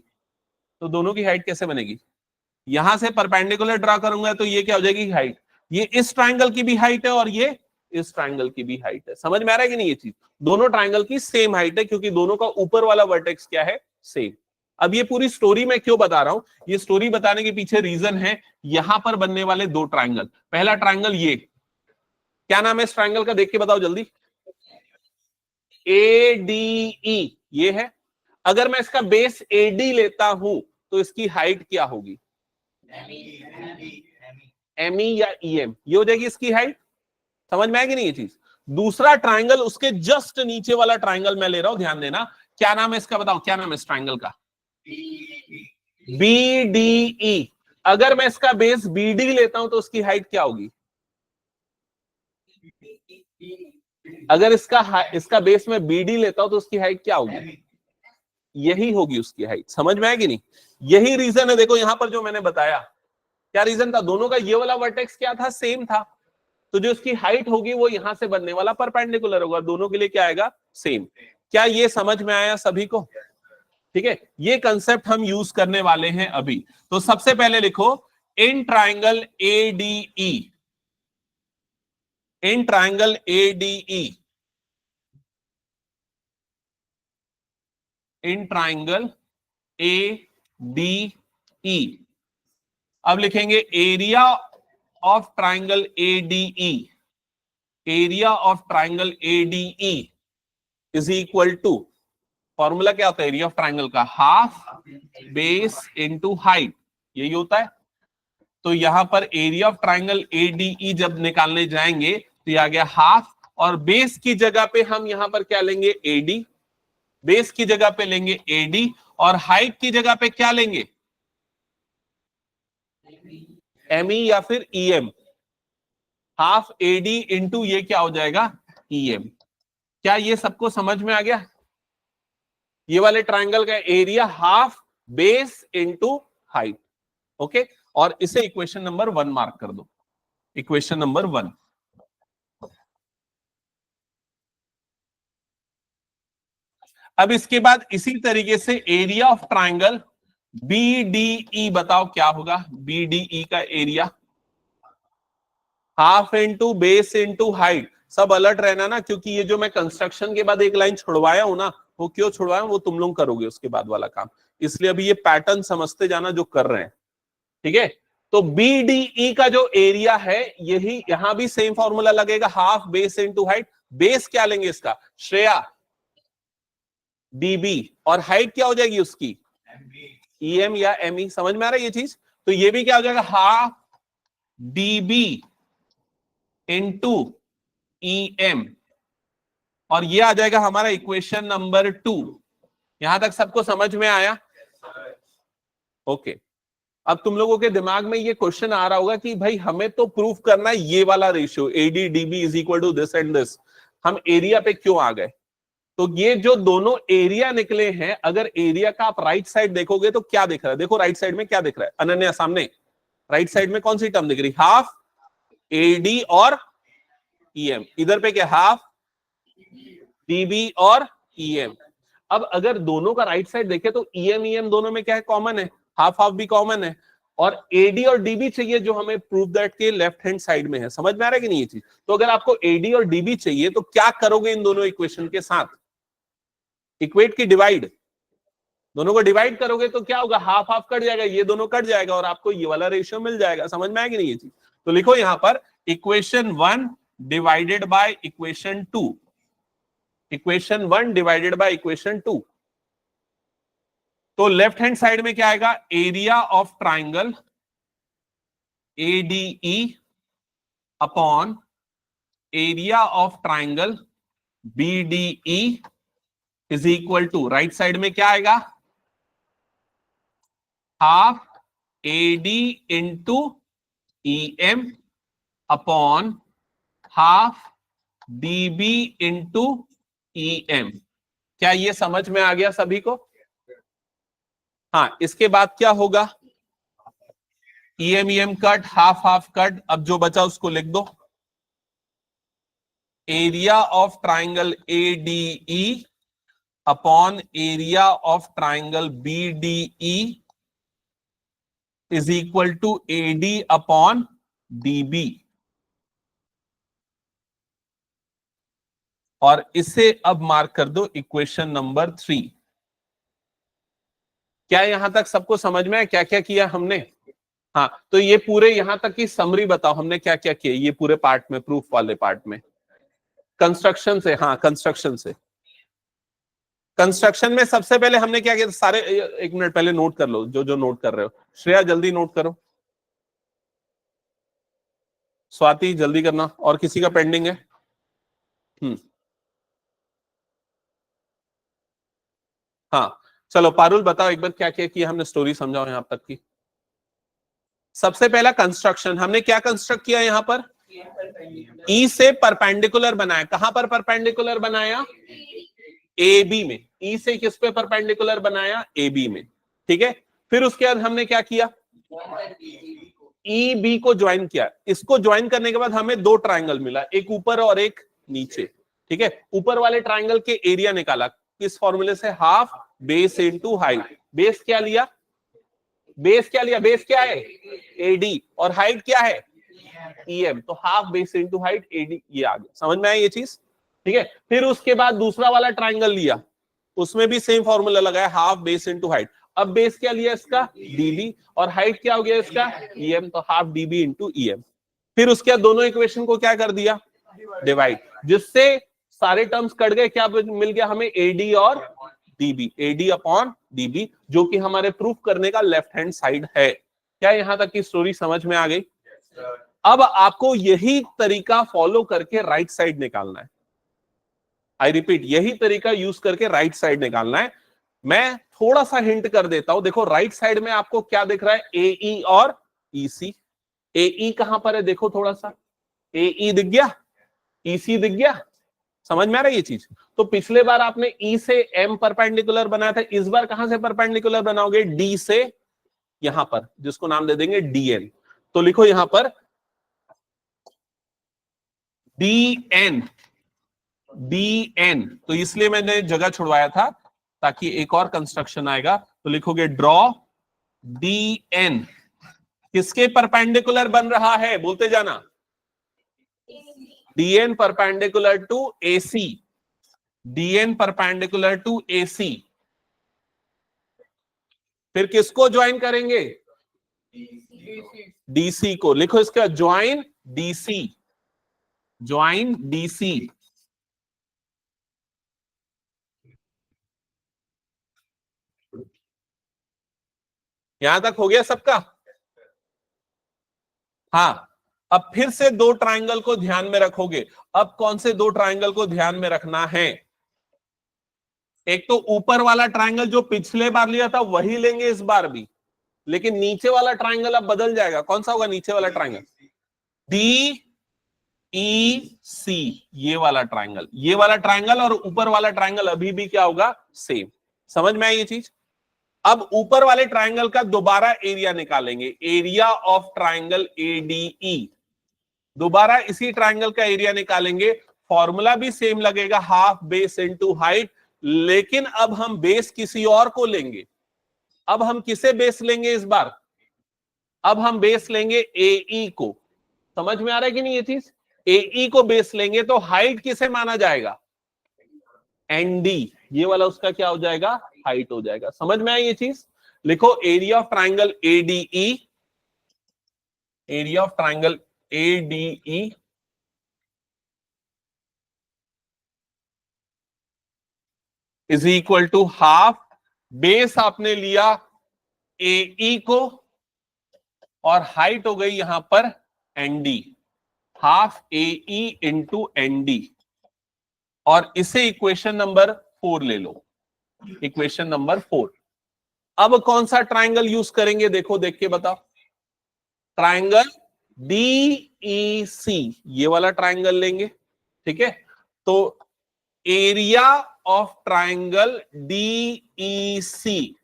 तो दोनों की हाइट कैसे बनेगी, यहां से परपेंडिकुलर ड्रा करूंगा तो ये क्या हो जाएगी, हाइट। ये इस ट्राइंगल की भी हाइट है और ये इस ट्राइंगल की भी हाइट है। समझ में आ रहा है कि नहीं, ये चीज दोनों ट्राइंगल की सेम हाइट है, क्योंकि दोनों का ऊपर वाला वर्टेक्स क्या है, सेम। अब ये पूरी स्टोरी मैं क्यों बता रहा हूं, ये स्टोरी बताने के पीछे रीजन है, यहां पर बनने वाले दो ट्राइंगल। पहला ट्राइंगल ये, क्या नाम है इस ट्राइंगल का, देख के बताओ जल्दी, ADE ये है। अगर मैं इसका बेस AD लेता हूं तो इसकी हाइट क्या होगी, ME या EM, ये हो जाएगी इसकी हाइट। समझ में आएगी नहीं ये चीज। दूसरा ट्राइंगल उसके जस्ट नीचे वाला ट्राइंगल मैं ले रहा हूं, ध्यान देना। क्या नाम है इसका, बताओ क्या नाम है इस ट्राइंगल का? BDE। अगर मैं इसका बेस BD लेता हूं तो उसकी हाइट क्या होगी? अगर इसका बेस में BD लेता हूं तो उसकी हाइट क्या होगी? यही होगी उसकी हाइट। समझ में आएगी नहीं? यही रीजन है, देखो यहां पर जो मैंने बताया, क्या रीजन था? दोनों का ये वाला वर्टेक्स क्या था? सेम था। तो जो उसकी हाइट होगी वो यहां से बनने वाला परपेंडिकुलर होगा, दोनों के लिए क्या आएगा? सेम। क्या ये समझ में आया सभी को? ठीक है, ये कंसेप्ट हम यूज करने वाले हैं अभी। तो सबसे पहले लिखो, in triangle ADE, in triangle ADE, in triangle ADE, अब लिखेंगे area of triangle ADE, area of triangle ADE is equal to, formula क्या होता है एरिया ऑफ ट्राइंगल का? हाफ बेस इनटू हाइट, यही होता है। तो यहां पर एरिया ऑफ ट्राइंगल ADE जब निकालने जाएंगे तो यह आ गया हाफ, और बेस की जगह पे हम यहां पर क्या लेंगे? AD। बेस की जगह पे लेंगे AD, और हाइट की जगह पे क्या लेंगे? ME या फिर EM। हाफ AD इंटू ये क्या हो जाएगा? EM। क्या ये सबको समझ में आ गया? ये वाले ट्राइंगल का area half base into height. Okay, और इसे इक्वेशन नंबर 1 मार्क कर दो, इक्वेशन नंबर 1। अब इसके बाद इसी तरीके से एरिया ऑफ ट्राइंगल BDE, बताओ क्या होगा? BDE का area half into base into height. सब अलर्ट रहना ना, क्योंकि ये जो मैं कंस्ट्रक्शन के बाद एक लाइन छुड़वाया हूं ना, वो क्यों छुड़वाया वो तुम लोग करोगे उसके बाद वाला काम, इसलिए अभी ये पैटर्न समझते जाना जो कर रहे हैं। ठीक है, तो BDE का जो एरिया है, यही यहां भी सेम फॉर्मूला लगेगा, half base into height. Base क्या लेंगे इसका? श्रेया DB, और हाइट क्या हो जाएगी उसकी? EM या ME। समझ में आ रहा है ये चीज? तो ये भी क्या हो जाएगा? हाफ DB इंटू EM, और ये आ जाएगा हमारा इक्वेशन नंबर 2। यहां तक सबको समझ में आया? ओके। अब तुम लोगों के दिमाग में ये क्वेश्चन आ रहा होगा कि भाई हमें तो प्रूफ करना है ये वाला ratio AD/DB is equal to this and this, हम एरिया पे क्यों आ गए? तो ये जो दोनों एरिया निकले हैं, अगर एरिया का आप राइट साइड देखोगे तो क्या दिख रहा है? देखो राइट साइड में क्या दिख रहा है अनन्या सामने? राइट साइड में कौन सी टर्म दिख रही? हाफ AD और EM। इधर पे क्या? हाफ DB और EM। अब अगर दोनों का राइट साइड देखे तो EM दोनों में क्या है? कॉमन है, हाफ हाफ भी कॉमन है, और AD और DB चाहिए जो हमें प्रूव दैट के लेफ्ट हैंड साइड में है। समझ में आ रहा है कि नहीं ये चीज? तो अगर आपको AD और DB चाहिए तो क्या करोगे इन दोनों इक्वेशन के साथ? इक्वेट की डिवाइड, दोनों को डिवाइड करोगे तो क्या होगा? हाफ हाफ कट जाएगा, ये दोनों कट जाएगा, और आपको ये वाला रेशियो मिल जाएगा। समझ में आएगी नहीं ये चीज? तो लिखो यहां पर equation 1 divided by equation 2, equation 1 divided by equation 2। तो लेफ्ट हैंड साइड में क्या आएगा? Area of triangle ADE upon area of triangle BDE is equal to, right side में क्या आएगा? Half AD into EM upon half DB into EM। क्या ये समझ में आ गया सभी को? हाँ, इसके बाद क्या होगा? EM cut, half half cut, अब जो बचा उसको लिख दो। Area of triangle ADE upon area of triangle BDE is equal to AD upon DB, और इसे अब मार्क कर दो इक्वेशन नंबर 3। क्या यहां तक सबको समझ में है क्या क्या किया हमने? हाँ, तो ये पूरे यहां तक की समरी बताओ हमने क्या क्या किया ये पूरे पार्ट में, प्रूफ वाले पार्ट में। कंस्ट्रक्शन से, हाँ कंस्ट्रक्शन से। कंस्ट्रक्शन में सबसे पहले हमने क्या किया? सारे एक मिनट पहले नोट कर लो, जो जो नोट कर रहे हो। श्रेया जल्दी नोट करो, स्वाति जल्दी करना, और किसी का पेंडिंग है? हाँ चलो पारुल बताओ एक बार क्या क्या किया हमने, स्टोरी समझाओ यहां तक की। सबसे पहला कंस्ट्रक्शन हमने क्या कंस्ट्रक्ट किया यहां पर, ई से परपेंडिकुलर बनाया। कहां पर परपेंडिकुलर बनाया, ए बी में। ई से किस पे परपेंडिकुलर बनाया, ए बी में, ठीक है। फिर उसके बाद हमने क्या किया, ई बी को ज्वाइन किया। इसको ज्वाइन करने के बाद हमें दो ट्राइंगल मिला, एक ऊपर और एक नीचे, ठीक है। ऊपर वाले ट्राइंगल के एरिया निकाला किस फॉर्मूले से, half base into height. Base क्या लिया, बेस क्या लिया, बेस क्या है एडी, और हाइट क्या है ईएम, तो half base into height AD, ये आ गया। समझ में आया ये चीज, ठीक है। फिर उसके बाद दूसरा वाला ट्राइंगल लिया, उसमें भी सेम फॉर्मूला लगाया, हाफ बेस इनटू हाइट। अब बेस क्या लिया इसका, डीबी, और हाइट क्या हो गया इसका ईएम, तो हाफ डीबी इंटू ईएम। फिर उसके बाद दोनों इक्वेशन को क्या कर दिया, डिवाइड, जिससे सारे टर्म्स कट गए। क्या मिल गया हमें, एडी और डीबी, एडी अपॉन डीबी, जो कि हमारे प्रूफ करने का लेफ्ट हैंड साइड है। क्या यहां तक की स्टोरी समझ में आ गई। अब आपको यही तरीका फॉलो करके राइट साइड निकालना है। आई रिपीट, यही तरीका यूज करके राइट साइड निकालना है। मैं थोड़ा सा हिंट कर देता हूं, देखो राइट साइड में आपको क्या दिख रहा है, एई और ईसी। एई कहां पर है देखो थोड़ा सा, एई दिख गया, ईसी दिख गया, समझ में आ रहा है ये चीज। तो पिछले बार आपने ई से एम परपेंडिकुलर बनाया था, इस बार कहां से परपेंडिकुलर बनाओगे, डी से यहां पर, जिसको नाम दे देंगे डीएन। तो लिखो यहां पर डीएन, डीएन, तो इसलिए मैंने जगह छुड़वाया था ताकि एक और कंस्ट्रक्शन आएगा। तो लिखोगे ड्रॉ डीएन, किसके परपेंडिकुलर बन रहा है, बोलते जाना, DN perpendicular to AC, DN perpendicular to AC. फिर किसको ज्वाइन करेंगे, डीसी को। लिखो इसका ज्वाइन डीसी, ज्वाइन डीसी। यहां तक हो गया सबका, हाँ। अब फिर से दो ट्राइंगल को ध्यान में रखोगे। अब कौन से दो ट्राइंगल को ध्यान में रखना है, एक तो ऊपर वाला ट्राइंगल जो पिछले बार लिया था वही लेंगे इस बार भी, लेकिन नीचे वाला ट्राइंगल अब बदल जाएगा। कौन सा होगा नीचे वाला ट्राइंगल, डी ई सी, ये वाला ट्राइंगल, ये वाला ट्राइंगल और ऊपर वाला ट्राइंगल अभी भी क्या होगा, सेम। समझ में आई ये चीज। अब ऊपर वाले ट्राइंगल का दोबारा एरिया निकालेंगे, एरिया ऑफ ट्राइंगल एडीई, दोबारा इसी ट्राइंगल का एरिया निकालेंगे। फॉर्मूला भी सेम लगेगा, हाफ बेस इनटू हाइट, लेकिन अब हम बेस किसी और को लेंगे। अब हम किसे बेस लेंगे इस बार, अब हम बेस लेंगे एई को। समझ में आ रहा है कि नहीं ये चीज, एई को बेस लेंगे तो हाइट किसे माना जाएगा, एनडी, ये वाला उसका क्या हो जाएगा, हाइट हो जाएगा। समझ में आई ये चीज। लिखो area of triangle ADE, area of triangle ADE is equal to half, base आपने लिया एई को और हाइट हो गई यहां पर ND, half AE into ND, और इसे इक्वेशन नंबर 4 ले लो, इक्वेशन नंबर 4। अब कौन सा ट्राइंगल यूज करेंगे, देखो देख के बताओ, ट्राइंगल डीईसी, ये वाला ट्राइंगल लेंगे, ठीक है। तो एरिया ऑफ ट्राइंगल डीईसी,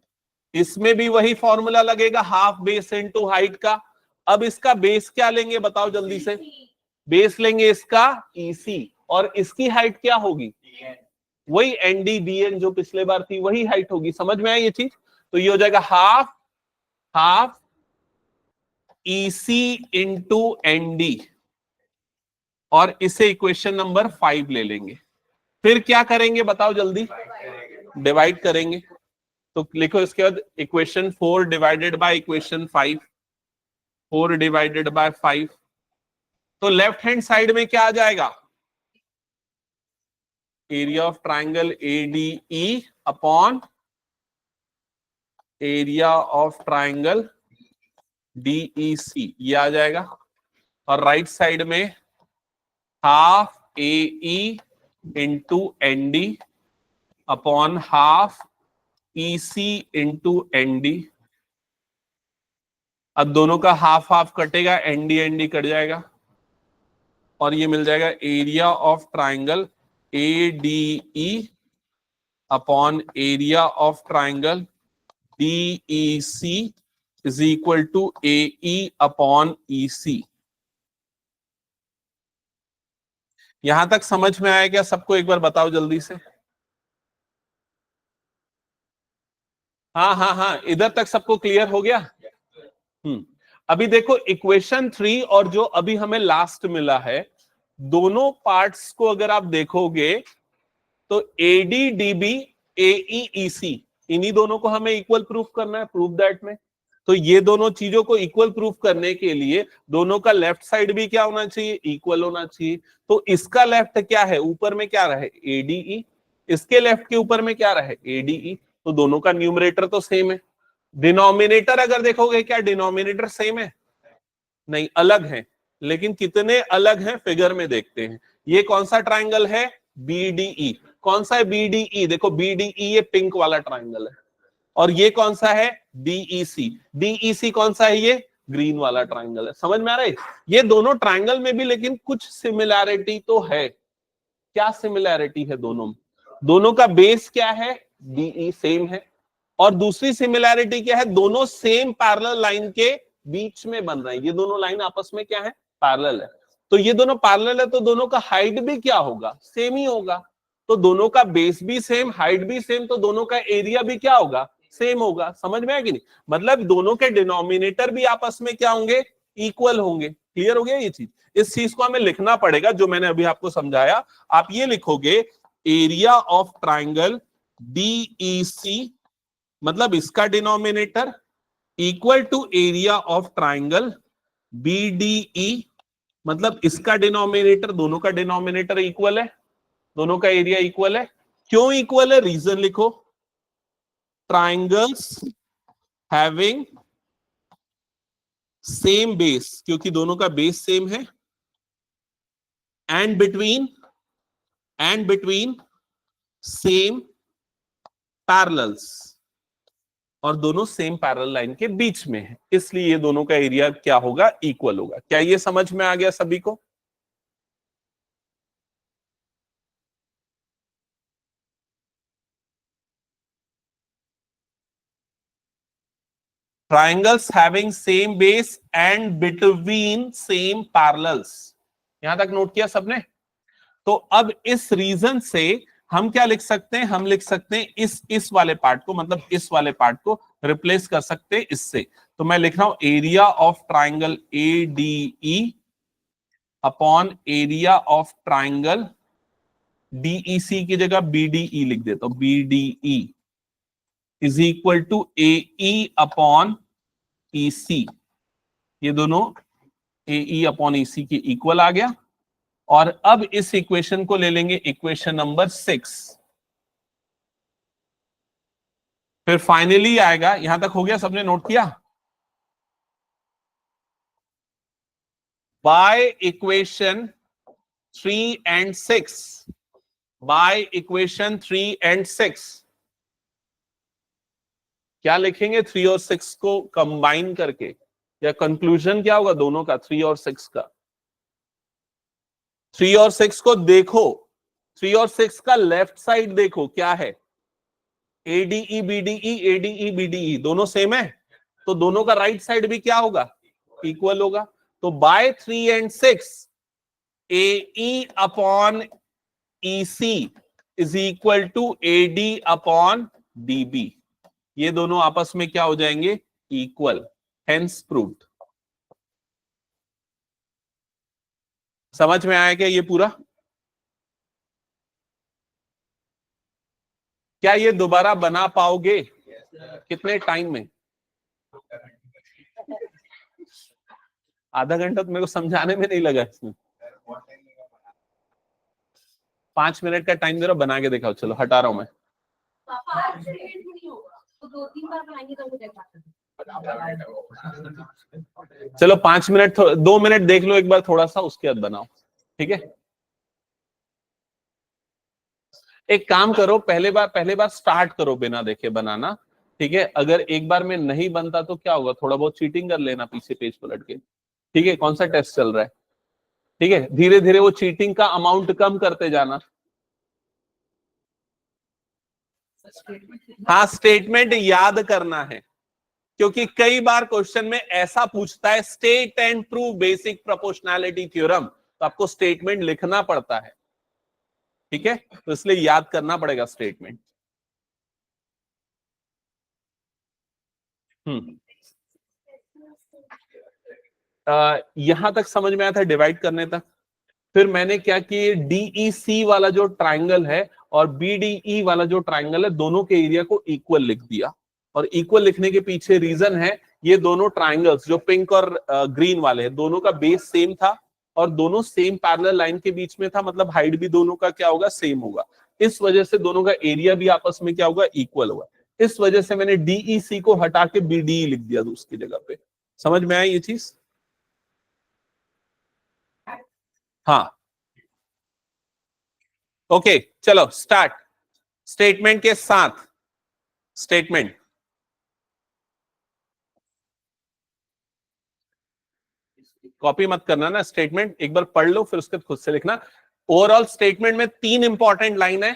इसमें भी वही फॉर्मूला लगेगा, हाफ बेस इनटू हाइट का। अब इसका बेस क्या लेंगे बताओ जल्दी से, बेस लेंगे इसका ईसी, और इसकी हाइट क्या होगी, वही एनडीबीएन जो पिछले बार थी वही हाइट होगी। समझ में आई ये चीज। तो ये हो जाएगा half, half EC into ND, और इसे इक्वेशन नंबर 5 ले लेंगे। फिर क्या करेंगे बताओ जल्दी, डिवाइड करेंगे। तो लिखो इसके बाद equation 4 divided by equation 5, 4 divided by 5, तो लेफ्ट हैंड साइड में क्या आ जाएगा, area of triangle ADE upon area of triangle DEC, ये आ जाएगा। और राइट साइड में half AE into ND upon half EC into ND. अब दोनों का हाफ हाफ कटेगा, एनडी एनडी कट जाएगा और ये मिल जाएगा area of triangle ADE upon area of triangle DEC is equal to AE upon EC। यहां तक समझ में आया क्या सबको? एक बार बताओ जल्दी से। हाँ हाँ हाँ, इधर तक सबको क्लियर हो गया? अभी देखो इक्वेशन 3 और जो अभी हमें लास्ट मिला है, दोनों पार्ट्स को अगर आप देखोगे तो AD DB AE EC इन्हीं दोनों को हमें इक्वल प्रूफ करना है, प्रूफ दैट में। तो ये दोनों चीजों को इक्वल प्रूफ करने के लिए दोनों का लेफ्ट साइड भी क्या होना चाहिए? इक्वल होना चाहिए। तो इसका लेफ्ट क्या है? ऊपर में क्या रहे? ADE। इसके लेफ्ट के ऊपर में क्या रहे? ADE। तो दोनों का न्यूमरेटर तो सेम है। डिनोमिनेटर अगर देखोगे, क्या डिनोमिनेटर सेम है? नहीं, अलग है। लेकिन कितने अलग हैं फिगर में देखते हैं। ये कौन सा ट्राइंगल है? BDE। कौन सा है BDE? देखो BDE ये पिंक वाला ट्राइंगल है। और ये कौन सा है? DEC। DEC कौन सा है? ये ग्रीन वाला ट्राइंगल है। समझ में आ रहा है? ये दोनों ट्राइंगल में भी लेकिन कुछ सिमिलैरिटी तो है। क्या सिमिलैरिटी है दोनों में? दोनों का बेस क्या है? DE सेम है। और दूसरी सिमिलैरिटी क्या है? दोनों सेम पैरेलल लाइन के बीच में बन रहे हैं। ये दोनों लाइन आपस में क्या है? पैरेलल है। तो ये दोनों पैरेलल है तो दोनों का हाइट भी क्या होगा? सेम ही होगा। तो दोनों का बेस भी सेम, हाइट भी सेम, तो दोनों का एरिया भी क्या होगा? सेम होगा। समझ में आया कि नहीं? मतलब दोनों के डिनोमिनेटर भी आपस में क्या होंगे? इक्वल होंगे। क्लियर हो गया ये चीज? इस चीज को हमें लिखना पड़ेगा जो मैंने अभी आपको समझाया। आप ये लिखोगे एरिया ऑफ ट्राइंगल DEC, मतलब इसका denominator equal to area of triangle BDE, मतलब इसका डिनोमिनेटर, दोनों का डिनोमिनेटर इक्वल है, दोनों का एरिया इक्वल है। क्यों इक्वल है? रीजन लिखो। ट्राइंगल्स हैविंग सेम बेस, क्योंकि दोनों का बेस सेम है, एंड बिटवीन सेम पैरेलल्स, और दोनों सेम पैरेलल लाइन के बीच में है, इसलिए ये दोनों का एरिया क्या होगा? इक्वल होगा। क्या ये समझ में आ गया सभी को? Triangles having same base and between same parallels. यहां तक नोट किया सबने? तो अब इस रीजन से हम क्या लिख सकते हैं? हम लिख सकते हैं इस वाले पार्ट को, मतलब इस वाले पार्ट को रिप्लेस कर सकते हैं इससे। तो मैं लिख रहा हूं area of triangle ADE upon area of triangle DEC की जगह BDE लिख देता हूं। BDE is equal to AE upon EC। ये दोनों AE अपॉन EC के इक्वल आ गया। और अब इस इक्वेशन को ले लेंगे इक्वेशन नंबर 6। फिर फाइनली आएगा। यहां तक हो गया? सबने नोट किया? By equation 3 and 6, by equation 3 and 6 क्या लिखेंगे? 3 और 6 को कंबाइन करके, या कंक्लूजन क्या होगा दोनों का? 3 और 6 का। 3 और 6 को देखो, 3 और 6 का लेफ्ट साइड देखो क्या है? ADE BDE, ADE BDE दोनों सेम है, तो दोनों का राइट साइड भी क्या होगा? इक्वल होगा। तो by 3 and 6 AE upon EC is equal to AD upon DB। ये दोनों आपस में क्या हो जाएंगे? इक्वल। Hence proved. समझ में आया क्या ये पूरा? क्या ये दोबारा बना पाओगे? कितने टाइम में? आधा घंटा तो मेरे को समझाने में नहीं लगा इसमें। 5 मिनट का टाइम दे रहा, बना के दिखाओ। चलो हटा रहा हूं मैं। चलो 5 मिनट, 2 मिनट देख लो एक बार थोड़ा सा, उसके बाद बनाओ। ठीक है? एक काम करो, पहले बार स्टार्ट करो बिना देखे बनाना, ठीक है। अगर एक बार में नहीं बनता तो क्या होगा, थोड़ा बहुत चीटिंग कर लेना पीछे पेज पलट के, ठीक है। कौन सा टेस्ट चल रहा है, ठीक है। धीरे धीरे वो चीटिंग का अमाउंट कम करते जाना। हाँ, स्टेटमेंट याद करना है, क्योंकि कई बार क्वेश्चन में ऐसा पूछता है state and prove basic proportionality theorem, तो आपको स्टेटमेंट लिखना पड़ता है, ठीक है। तो इसलिए याद करना पड़ेगा स्टेटमेंट। हम्म यहां तक समझ में आया था, डिवाइड करने तक। फिर मैंने क्या कि डीईसी वाला जो ट्राइंगल है और बीडीई वाला जो ट्राइंगल है, दोनों के एरिया को इक्वल लिख दिया। और इक्वल लिखने के पीछे रीजन है, ये दोनों ट्राइंगल्स जो पिंक और ग्रीन वाले हैं, दोनों का बेस सेम था और दोनों सेम पैरेलल लाइन के बीच में था, मतलब हाइट भी दोनों का क्या होगा, सेम होगा। इस वजह से दोनों का एरिया भी आपस में क्या होगा, इक्वल होगा। इस वजह से मैंने डीईसी को हटा के बीडीई लिख दिया उसकी जगह पे। समझ में आई ये चीज? हाँ, ओके, चलो स्टार्ट। स्टेटमेंट के साथ स्टेटमेंट, कॉपी मत करना ना, स्टेटमेंट एक बार पढ़ लो फिर उसके खुद से लिखना। ओवरऑल स्टेटमेंट में तीन इंपॉर्टेंट लाइन है।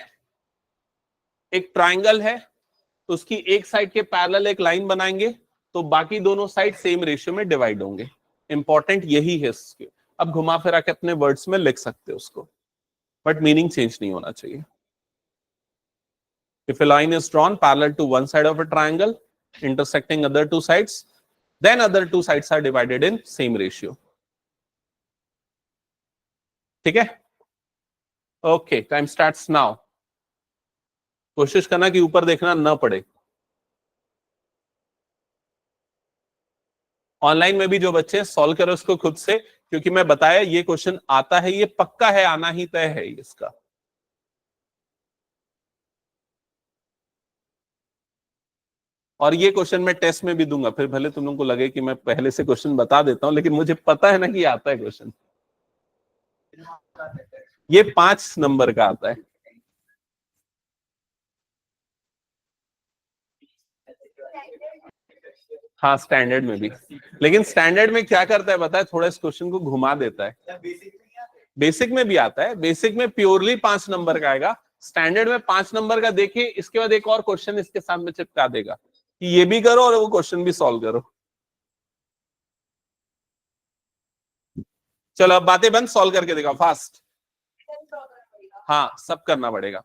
एक ट्राइंगल है, तो उसकी एक साइड के पैरेलल एक लाइन बनाएंगे, तो बाकी दोनों साइड सेम रेशियो में डिवाइड होंगे। इंपॉर्टेंट यही है इसके। अब घुमा फिरा के अपने वर्ड्स में लिख सकते हो उसको, बट मीनिंग चेंज नहीं होना चाहिए। If a line is drawn parallel to one side of a triangle intersecting other two sides, then other two sides are divided in same ratio. ठीक है, ओके, टाइम स्टार्ट्स नाउ। कोशिश करना कि ऊपर देखना ना पड़े। ऑनलाइन में भी जो बच्चे सॉल्व करो इसको खुद से, क्योंकि मैं बताया ये क्वेश्चन आता है, ये पक्का है, आना ही तय है इसका। और ये क्वेश्चन मैं टेस्ट में भी दूंगा, फिर भले तुम लोगों को लगे कि मैं पहले से क्वेश्चन बता देता हूं, लेकिन मुझे पता है ना कि आता है क्वेश्चन। ये 5 नंबर का आता है। हाँ, स्टैंडर्ड में भी। लेकिन स्टैंडर्ड में क्या करता है पता है, थोड़ा इस क्वेश्चन को घुमा देता है। बेसिक में भी आता है, बेसिक में प्योरली 5 नंबर का आएगा। स्टैंडर्ड में 5 नंबर का देखिए, इसके बाद एक और क्वेश्चन इसके सामने चिपका देगा कि ये भी करो और वो क्वेश्चन भी सॉल्व करो। चलो अब बातें बंद, सॉल्व करके देखा फास्ट। हाँ, सब करना पड़ेगा।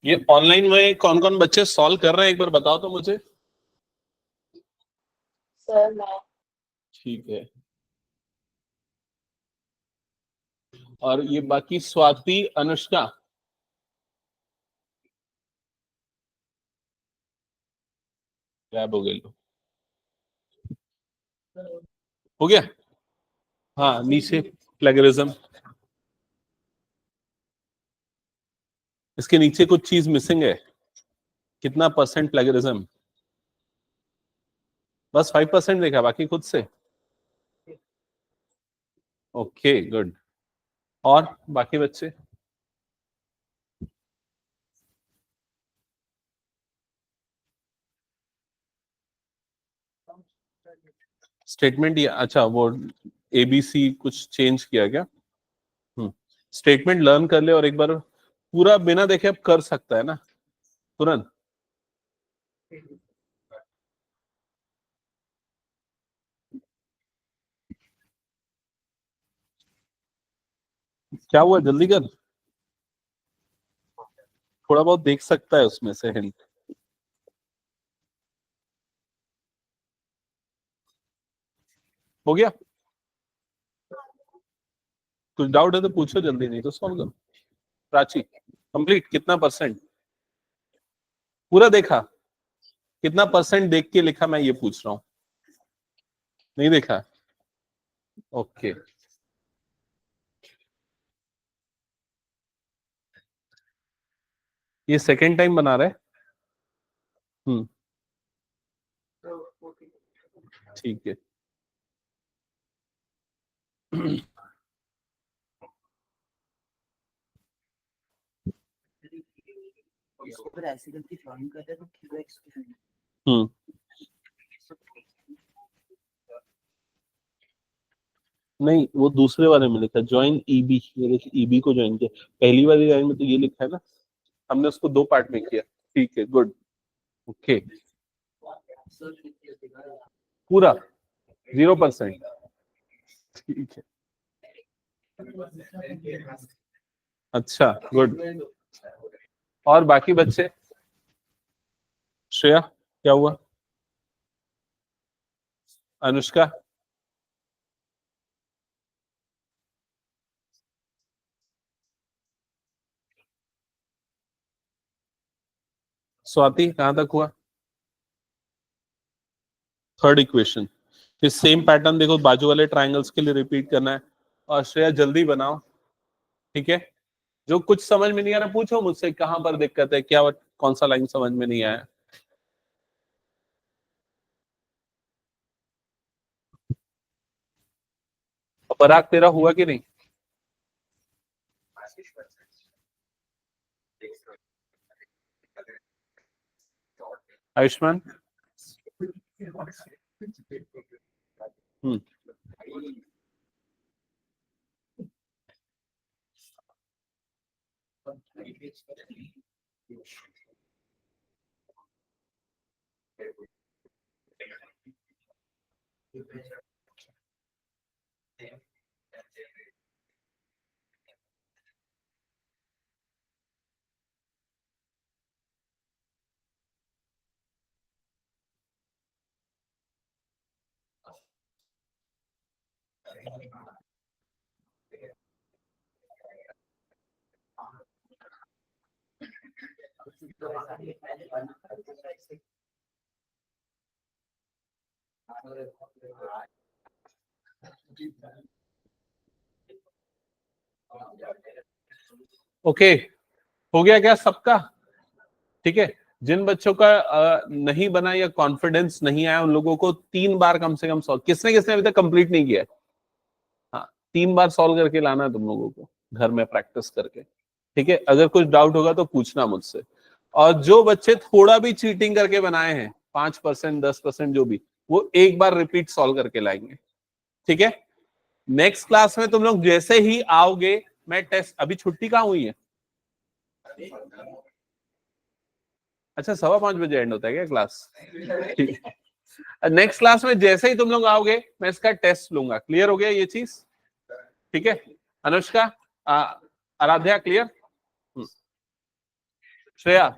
ये ऑनलाइन में कौन कौन बच्चे सॉल्व कर रहे हैं एक बार बताओ तो मुझे। सर मैं। ठीक है। और ये बाकी स्वाति, अनुष्का, गैप हो गए, हो गया। हाँ नीचे प्लेगरिज्म, इसके नीचे कुछ चीज मिसिंग है। कितना परसेंट प्लेगरिज्म? बस 5% देखा, बाकी खुद से। Okay good. और बाकी बच्चे? स्टेटमेंट या अच्छा वो एबीसी कुछ चेंज किया क्या? स्टेटमेंट लर्न कर ले और एक बार पूरा बिना देखे अब कर सकता है ना तुरंत। क्या हुआ, जल्दी कर। थोड़ा बहुत देख सकता है उसमें से हिंट। हो गया? कुछ डाउट है तो पूछो जल्दी, नहीं तो सॉल्व करो। प्राची कंप्लीट, कितना परसेंट पूरा देखा? कितना परसेंट देख के लिखा, मैं ये पूछ रहा हूँ। नहीं देखा? ओके। ये सेकेंड टाइम बना रहा है। हम्म, ठीक है। हम्म, नहीं वो दूसरे वाले में लिखा ज्वाइन ईबी, ईबी को ज्वाइन किया। पहली वाली लाइन में तो ये लिखा है ना, हमने उसको दो पार्ट में किया। ठीक है गुड। ओके पूरा 0%। ठीक है, अच्छा गुड। और बाकी बच्चे? श्रेया क्या हुआ? अनुष्का? स्वाति कहां तक हुआ? Third equation. फिर सेम पैटर्न देखो बाजू वाले ट्राइंगल्स के लिए रिपीट करना है। और श्रेया जल्दी बनाओ, ठीक है। जो कुछ समझ में नहीं आ रहा पूछो मुझसे, कहां पर दिक्कत है, क्या कौन सा लाइन समझ में नहीं आया। पराग तेरा हुआ कि नहीं? आयुष्मान? हम्म, ओके। हो गया क्या सबका? ठीक है। जिन बच्चों का नहीं बना या कॉन्फिडेंस नहीं आया उन लोगों को 3 बार कम से कम सॉल्व, किसने किसने अभी तक कंप्लीट नहीं किया है? हाँ 3 बार सॉल्व करके लाना है तुम लोगों को, घर में प्रैक्टिस करके। ठीक है, अगर कुछ डाउट होगा तो पूछना मुझसे। और जो बच्चे थोड़ा भी चीटिंग करके बनाए हैं, 5% 10% जो भी, वो एक बार रिपीट सॉल्व करके लाएंगे। ठीक है, नेक्स्ट क्लास में तुम लोग जैसे ही आओगे, मैं टेस्ट, अभी छुट्टी कहाँ हुई है? अच्छा 5:15 एंड होता है क्या क्लास? ठीक है, नेक्स्ट क्लास में जैसे ही तुम लोग आओगे मैं इसका टेस्ट लूंगा। क्लियर हो गया ये चीज? ठीक है, अनुष्का, आराध्या क्लियर? श्रेया,